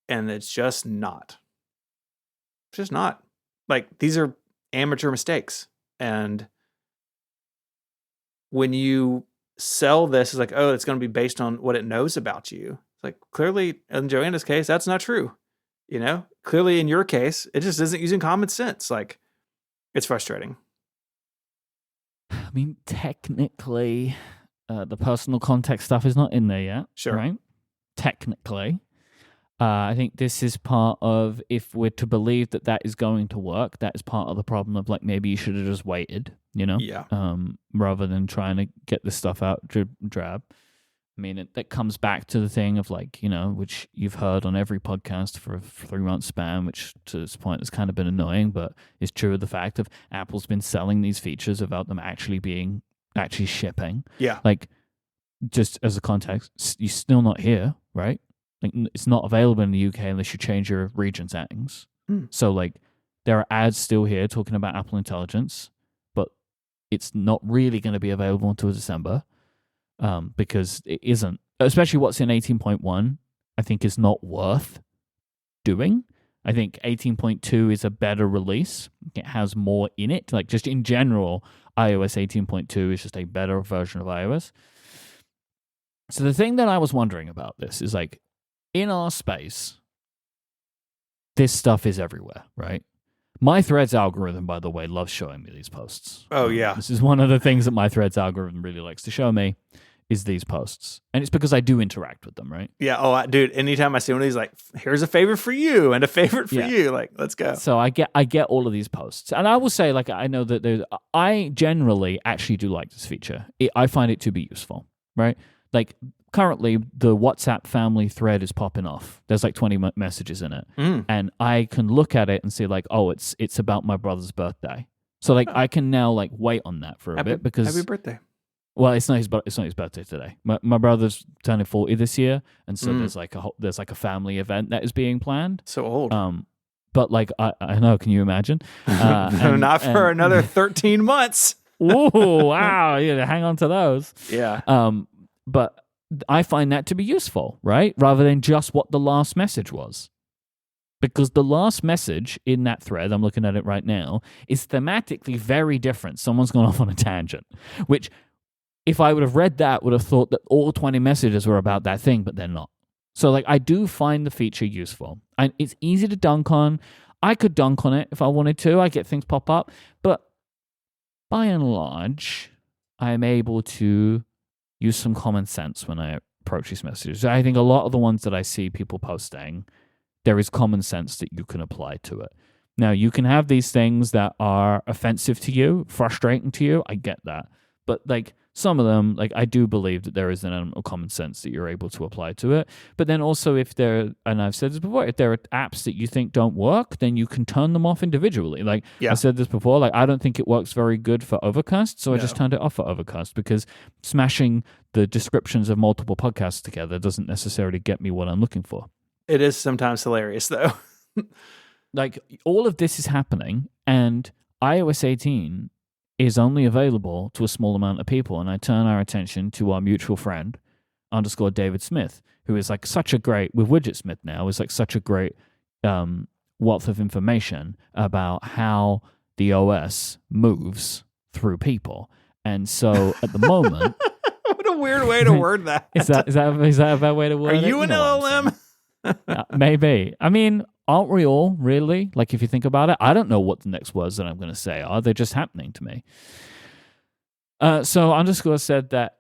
and it's just not. It's just not. Like, these are amateur mistakes. And when you sell this, it's like, oh, it's going to be based on what it knows about you. It's like, clearly, in Joanna's case, that's not true. You know, clearly in your case, it just isn't using common sense. Like, it's frustrating. I mean, technically, the personal context stuff is not in there yet. Sure. Right? Technically. I think this is part of, if we're to believe that that is going to work, that is part of the problem of, like, maybe you should have just waited, you know? Yeah. Rather than trying to get this stuff out drab. I mean, that comes back to the thing of, like, you know, which you've heard on every podcast for a 3-month span, which to this point has kind of been annoying, but is true of the fact of Apple's been selling these features without them actually shipping. Yeah. Like, just as a context, you're still not here, right? Like, it's not available in the UK unless you change your region settings. So, like, there are ads still here talking about Apple Intelligence, but it's not really going to be available until December, because it isn't. Especially what's in 18.1, I think is not worth doing. I think 18.2 is a better release. It has more in it. Like, just in general, iOS 18.2 is just a better version of iOS. So the thing that I was wondering about this is, like, in our space, this stuff is everywhere, right? My Threads algorithm, by the way, loves showing me these posts. Oh, yeah. This is one of the things that my Threads algorithm really likes to show me, is these posts. And it's because I do interact with them, right? Yeah. Oh, dude, anytime I see one of these, like, here's a favorite for you and a favorite for you. Like, let's go. So I get all of these posts. And I will say, like, I know that I generally actually do like this feature. I find it to be useful, right? Like, currently, the WhatsApp family thread is popping off. There's like 20 messages in it. And I can look at it and see, like, oh, it's about my brother's birthday. So, like, I can now, like, wait on that for a bit because... Happy birthday. Well, it's not his birthday today. My brother's turning 40 this year, and so there's like a family event that is being planned. So old. But, like, I know, can you imagine? Not for another 13 months. Ooh, wow. Yeah, hang on to those. Yeah. But I find that to be useful, right? Rather than just what the last message was. Because the last message in that thread, I'm looking at it right now, is thematically very different. Someone's gone off on a tangent, which, if I would have read that, would have thought that all 20 messages were about that thing, but they're not. So, like, I do find the feature useful. And it's easy to dunk on. I could dunk on it if I wanted to. I get things pop up. But by and large, I am able to use some common sense when I approach these messages. I think a lot of the ones that I see people posting, there is common sense that you can apply to it. Now, you can have these things that are offensive to you, frustrating to you. I get that. But, like, some of them, like I do believe that there is an element of common sense that you're able to apply to it. But then also if there, and I've said this before, if there are apps that you think don't work, then you can turn them off individually. Like I said this before, like I don't think it works very good for Overcast, so I just turned it off for Overcast because smashing the descriptions of multiple podcasts together doesn't necessarily get me what I'm looking for. It is sometimes hilarious though. Like all of this is happening and iOS 18 is only available to a small amount of people. And I turn our attention to our mutual friend _ David Smith, who is like such a great, with Widgetsmith now, is like such a great wealth of information about how the OS moves through people. And so at the moment... What a weird way to word that. Is that a bad way to word it? Are you an LLM? Maybe. I mean, aren't we all, really? Like, if you think about it, I don't know what the next words that I'm going to say are. They're just happening to me. So _ said that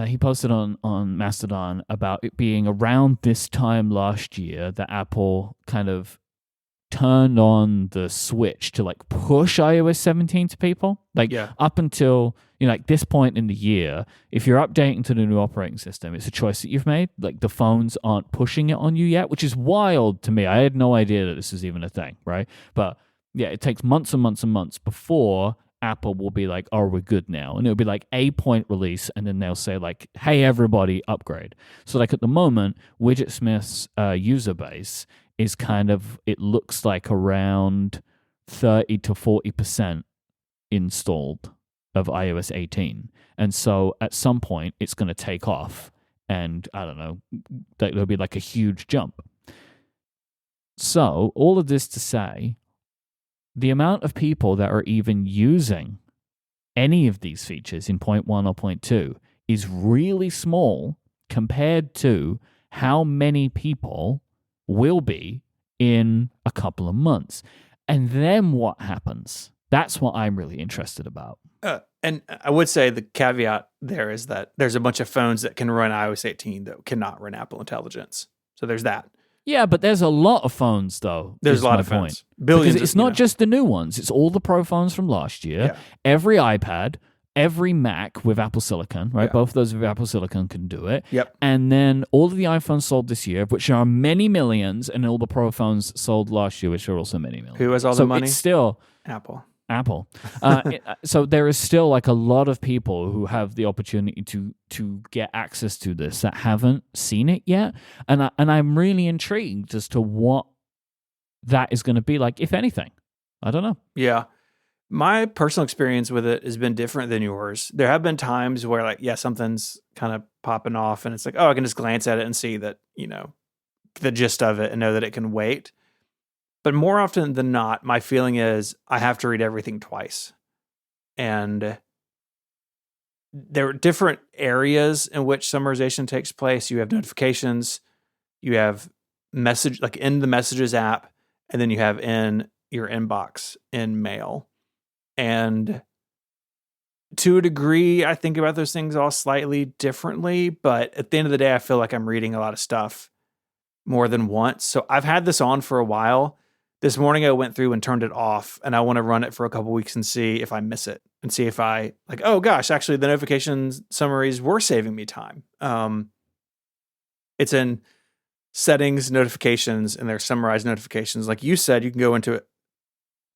he posted on Mastodon about it being around this time last year that Apple kind of turned on the switch to like push iOS 17 to people. Like up until, like this point in the year, if you're updating to the new operating system, it's a choice that you've made. Like the phones aren't pushing it on you yet, which is wild to me. I had no idea that this is even a thing, right? But yeah, it takes months and months and months before Apple will be like, oh, we're good now. And it'll be like a point release, and then they'll say like, hey, everybody, upgrade. So like at the moment, Widgetsmith's user base is kind of, it looks like around 30 to 40% installed of iOS 18. And so at some point, it's going to take off. And I don't know, there'll be like a huge jump. So all of this to say, the amount of people that are even using any of these features in 0.1 or 0.2 is really small compared to how many people will be in a couple of months. And then what happens? That's what I'm really interested about. And I would say the caveat there is that there's a bunch of phones that can run iOS 18 that cannot run Apple Intelligence. So there's that. Yeah, but there's a lot of phones, though. There's a lot of phones. Billions. Because it's not just the new ones. It's all the Pro phones from last year. Yeah. Every iPad, every Mac with Apple Silicon, right? Yeah. Both of those with Apple Silicon can do it. Yep. And then all of the iPhones sold this year, which are many millions, and all the Pro phones sold last year, which are also many millions. Who has all the money? It's still Apple. So there is still like a lot of people who have the opportunity to get access to this that haven't seen it yet, and I'm really intrigued as to what that is going to be like, if anything. I don't know. Yeah, my personal experience with it has been different than yours. There have been times where like, something's kind of popping off, and it's like, oh, I can just glance at it and see that the gist of it and know that it can wait. But more often than not, my feeling is I have to read everything twice. And there are different areas in which summarization takes place. You have notifications, you have message, like in the Messages app, and then you have in your inbox in Mail. And to a degree, I think about those things all slightly differently. But at the end of the day, I feel like I'm reading a lot of stuff more than once. So I've had this on for a while. This morning I went through and turned it off, and I want to run it for a couple weeks and see if I miss it, and see if I like, oh gosh, actually the notification summaries were saving me time. It's in settings, notifications, and there's summarized notifications. Like you said, you can go into it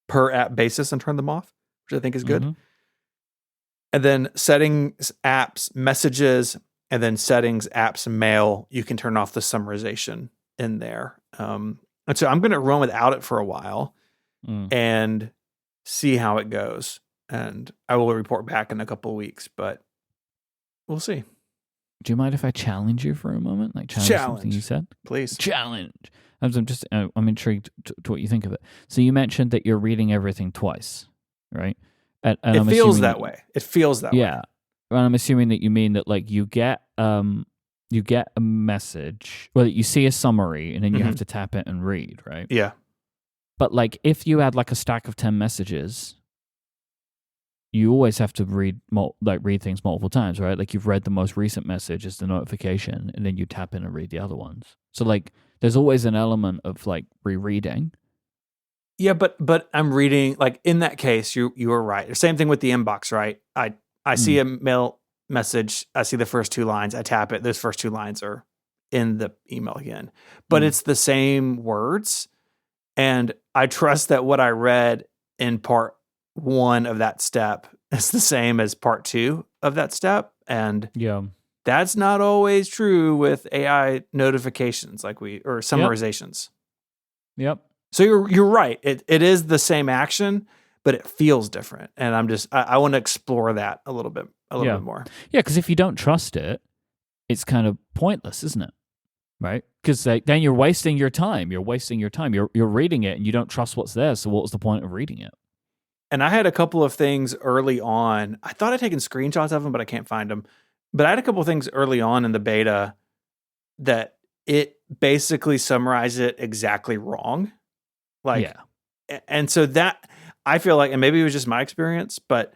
per app basis and turn them off, which I think is good. Mm-hmm. And then settings, apps, messages, and then settings, apps, Mail, you can turn off the summarization in there. And so I'm going to run without it for a while and see how it goes. And I will report back in a couple of weeks, but we'll see. Do you mind if I challenge you for a moment? Like challenge something you said? Please. Challenge. I'm intrigued to what you think of it. So you mentioned that you're reading everything twice, right? And it feels that way. It feels that way. Yeah. And I'm assuming that you mean that like you get a message, well, you see a summary, and then you have to tap it and read, right? Yeah. But like if you had like a stack of 10 messages, you always have to read things multiple times, right? Like you've read the most recent message as the notification, and then you tap in and read the other ones. So like there's always an element of like rereading. Yeah, but I'm reading, like in that case, you were right. Same thing with the inbox, right? I see a mail message, I see the first 2 lines, I tap it, those first 2 lines are in the email again. But it's the same words. And I trust that what I read in part 1 of that step is the same as part 2 of that step. And that's not always true with AI notifications or summarizations. Yep. So you're right. It is the same action, but it feels different. And I want to explore that a little bit more. Yeah, because if you don't trust it, it's kind of pointless, isn't it? Right? Because then you're wasting your time. You're reading it and you don't trust what's there. So what was the point of reading it? And I had a couple of things early on. I thought I'd taken screenshots of them, but I can't find them. But I had a couple of things early on in the beta that it basically summarized it exactly wrong. And so that I feel like, and maybe it was just my experience, but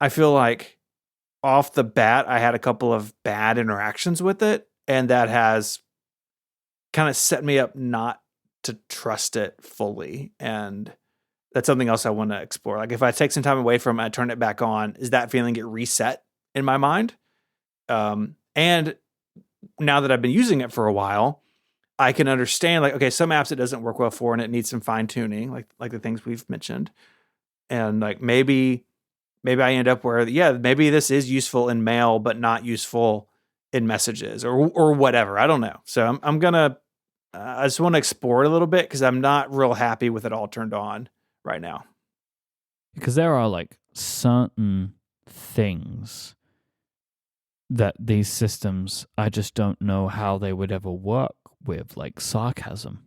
I feel like off the bat, I had a couple of bad interactions with it. And that has kind of set me up not to trust it fully. And that's something else I want to explore. Like if I take some time away from it, I turn it back on, is that feeling get reset in my mind? And now that I've been using it for a while, I can understand like, okay, some apps it doesn't work well for and it needs some fine tuning, like the things we've mentioned. And like maybe I end up where, maybe this is useful in mail, but not useful in messages or whatever. I don't know. So I'm gonna, I just want to explore it a little bit because I'm not real happy with it all turned on right now. Because there are like certain things that these systems, I just don't know how they would ever work with, like sarcasm.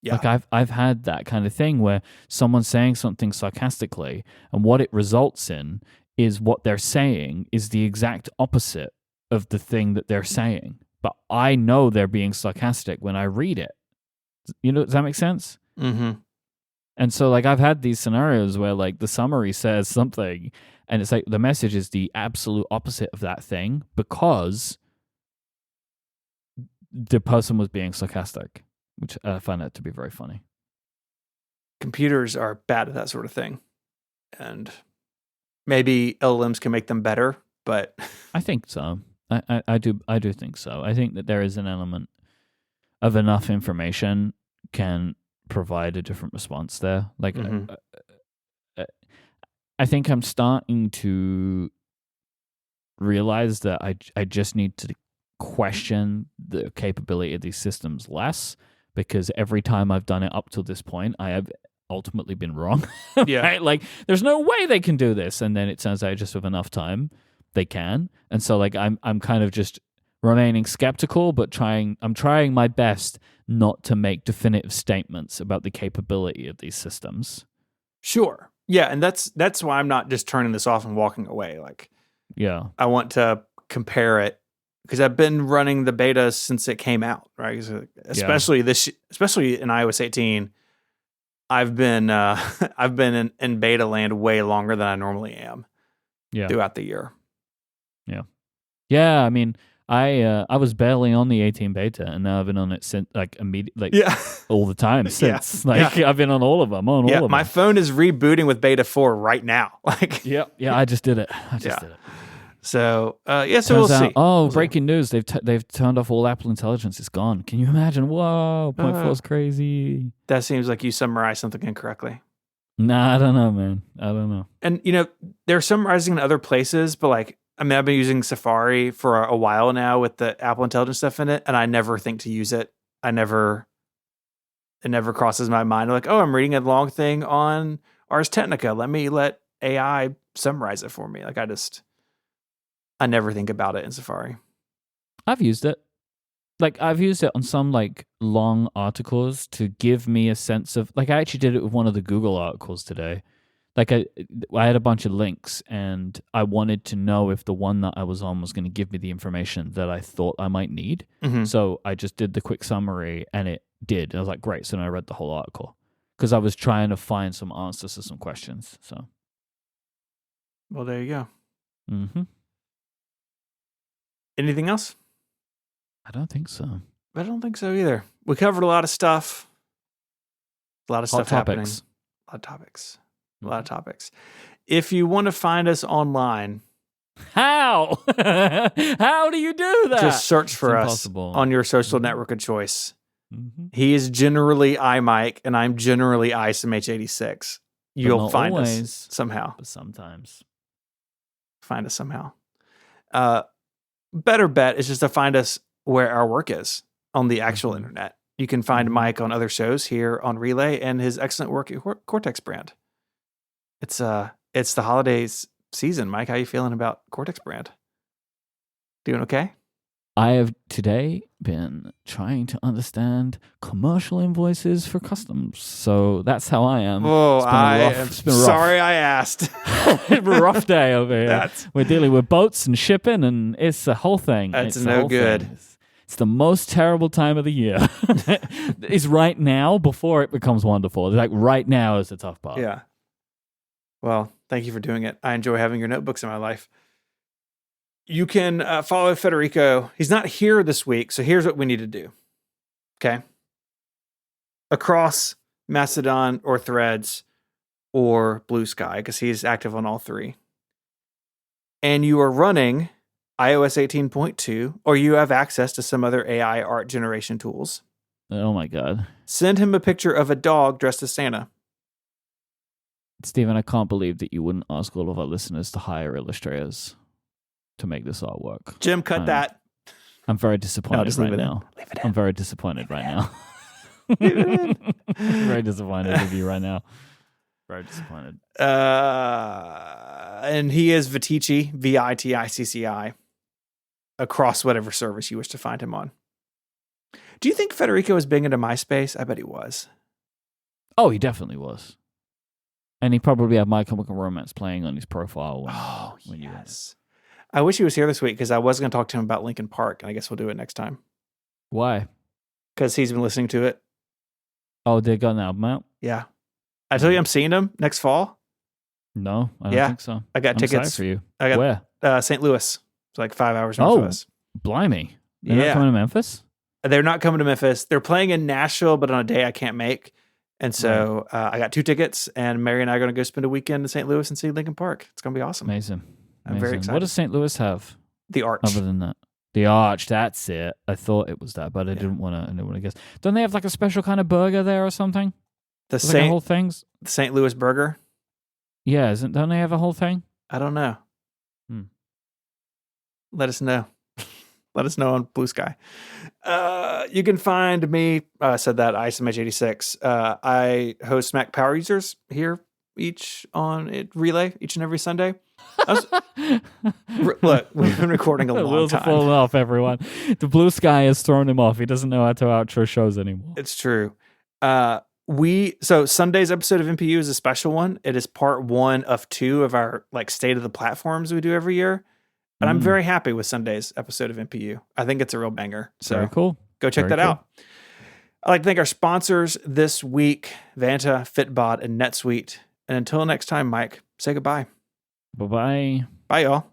Yeah. Like I've had that kind of thing where someone's saying something sarcastically and what it results in is what they're saying is the exact opposite of the thing that they're saying. But I know they're being sarcastic when I read it. You know, does that make sense? Mm-hmm. And so like I've had these scenarios where like the summary says something and it's like the message is the absolute opposite of that thing because the person was being sarcastic, which I find that to be very funny. Computers are bad at that sort of thing. And maybe LLMs can make them better, but I think so. I do think so. I think that there is an element of enough information can provide a different response there. Like, I think I'm starting to realize that I just need to question the capability of these systems less because every time I've done it up to this point, I have ultimately been wrong. Yeah. Right? Like, there's no way they can do this. And then it turns out just with enough time, they can. And so like I'm kind of just remaining skeptical, but I'm trying my best not to make definitive statements about the capability of these systems. Sure. Yeah, and that's why I'm not just turning this off and walking away. Like, yeah, I want to compare it because I've been running the beta since it came out, right? Especially in iOS 18, I've been in beta land way longer than I normally am. Yeah, throughout the year. Yeah. I mean, I was barely on the 18 beta, and now I've been on it since all the time since. I've been on all of them. All of them. My phone is rebooting with beta 4 right now. I just did it. did it. So so we'll see. Breaking news! They've turned off all Apple Intelligence. It's gone. Can you imagine? Whoa, 0.4 is crazy. That seems like you summarized something incorrectly. Nah, I don't know, man. I don't know. And they're summarizing in other places, but like, I mean, I've been using Safari for a while now with the Apple Intelligence stuff in it, and I never think to use it. It never crosses my mind. I'm like, oh, I'm reading a long thing on Ars Technica. Let AI summarize it for me. Like, I never think about it in Safari. I've used it. Like, I've used it on some like long articles to give me a sense of, like, I actually did it with one of the Google articles today. Like, I had a bunch of links, and I wanted to know if the one that I was on was going to give me the information that I thought I might need. Mm-hmm. So I just did the quick summary, and it did. And I was like, great. So then I read the whole article because I was trying to find some answers to some questions. So, well, there you go. Mm-hmm. Anything else? I don't think so. I don't think so either. We covered a lot of stuff. A lot of stuff happening. A lot of topics. If you want to find us online, How? How do you do that? Just search for us on your social network of choice. He is generally Myke, and I'm generally ISMH86. You'll find us somehow. But sometimes. Find us somehow. Better bet is just to find us where our work is on the actual internet. You can find Myke on other shows here on Relay and his excellent work at Cortex Brand. It's the holidays season. Myke, how are you feeling about Cortex Brand? Doing okay? I have today been trying to understand commercial invoices for customs. So that's how I am. Oh, it's been rough. Sorry I asked. It's been a rough day over here. We're dealing with boats and shipping, and it's a whole thing. That's no good. It's the most terrible time of the year. It's right now before it becomes wonderful. It's like right now is the tough part. Yeah. Well, thank you for doing it. I enjoy having your notebooks in my life. You can follow Federico. He's not here this week, so here's what we need to do. Okay? Across Mastodon or Threads or Blue Sky, because he's active on all three. And you are running iOS 18.2, or you have access to some other AI art generation tools. Oh my God. Send him a picture of a dog dressed as Santa. Stephen, I can't believe that you wouldn't ask all of our listeners to hire illustrators to make this artwork. Jim, cut that. I'm very disappointed right now. I'm very disappointed right now. Very disappointed with you right now. Very disappointed. And he is Viticci, Viticci, across whatever service you wish to find him on. Do you think Federico was big into MySpace? I bet he was. Oh, he definitely was. And he probably had My Chemical Romance playing on his profile. When yes. I wish he was here this week because I was going to talk to him about Linkin Park, and I guess we'll do it next time. Why? Because he's been listening to it. Oh, they got an album out? Yeah. I told you I'm seeing him next fall. No, I don't think so. I got tickets for you. I got, where? St. Louis. It's like 5 hours north of us. Blimey. They're not coming to Memphis? They're not coming to Memphis. They're playing in Nashville, but on a day I can't make. And so I got 2 tickets, and Mary and I are going to go spend a weekend in St. Louis and see Linkin Park. It's going to be awesome. Amazing. I'm very excited. What does St. Louis have? The Arch. Other than that. The Arch, that's it. I thought it was that, but I didn't want to guess. Don't they have like a special kind of burger there or something? The whole things? The St. Louis burger? Yeah, don't they have a whole thing? I don't know. Let us know. Let us know on Blue Sky. You can find me, said that, ISMH86. I host Mac Power Users here Relay each and every Sunday. Look, we've been recording a long time. Wheels are falling off, everyone. The Blue Sky has thrown him off. He doesn't know how to outro shows anymore. It's true. So Sunday's episode of MPU is a special one. It is part 1 of 2 of our like state of the platforms we do every year. And I'm very happy with Sunday's episode of MPU. I think it's a real banger. So very cool. Go check that out. I'd like to thank our sponsors this week, Vanta, Fitbod, and NetSuite. And until next time, Myke, say goodbye. Bye-bye. Bye, y'all.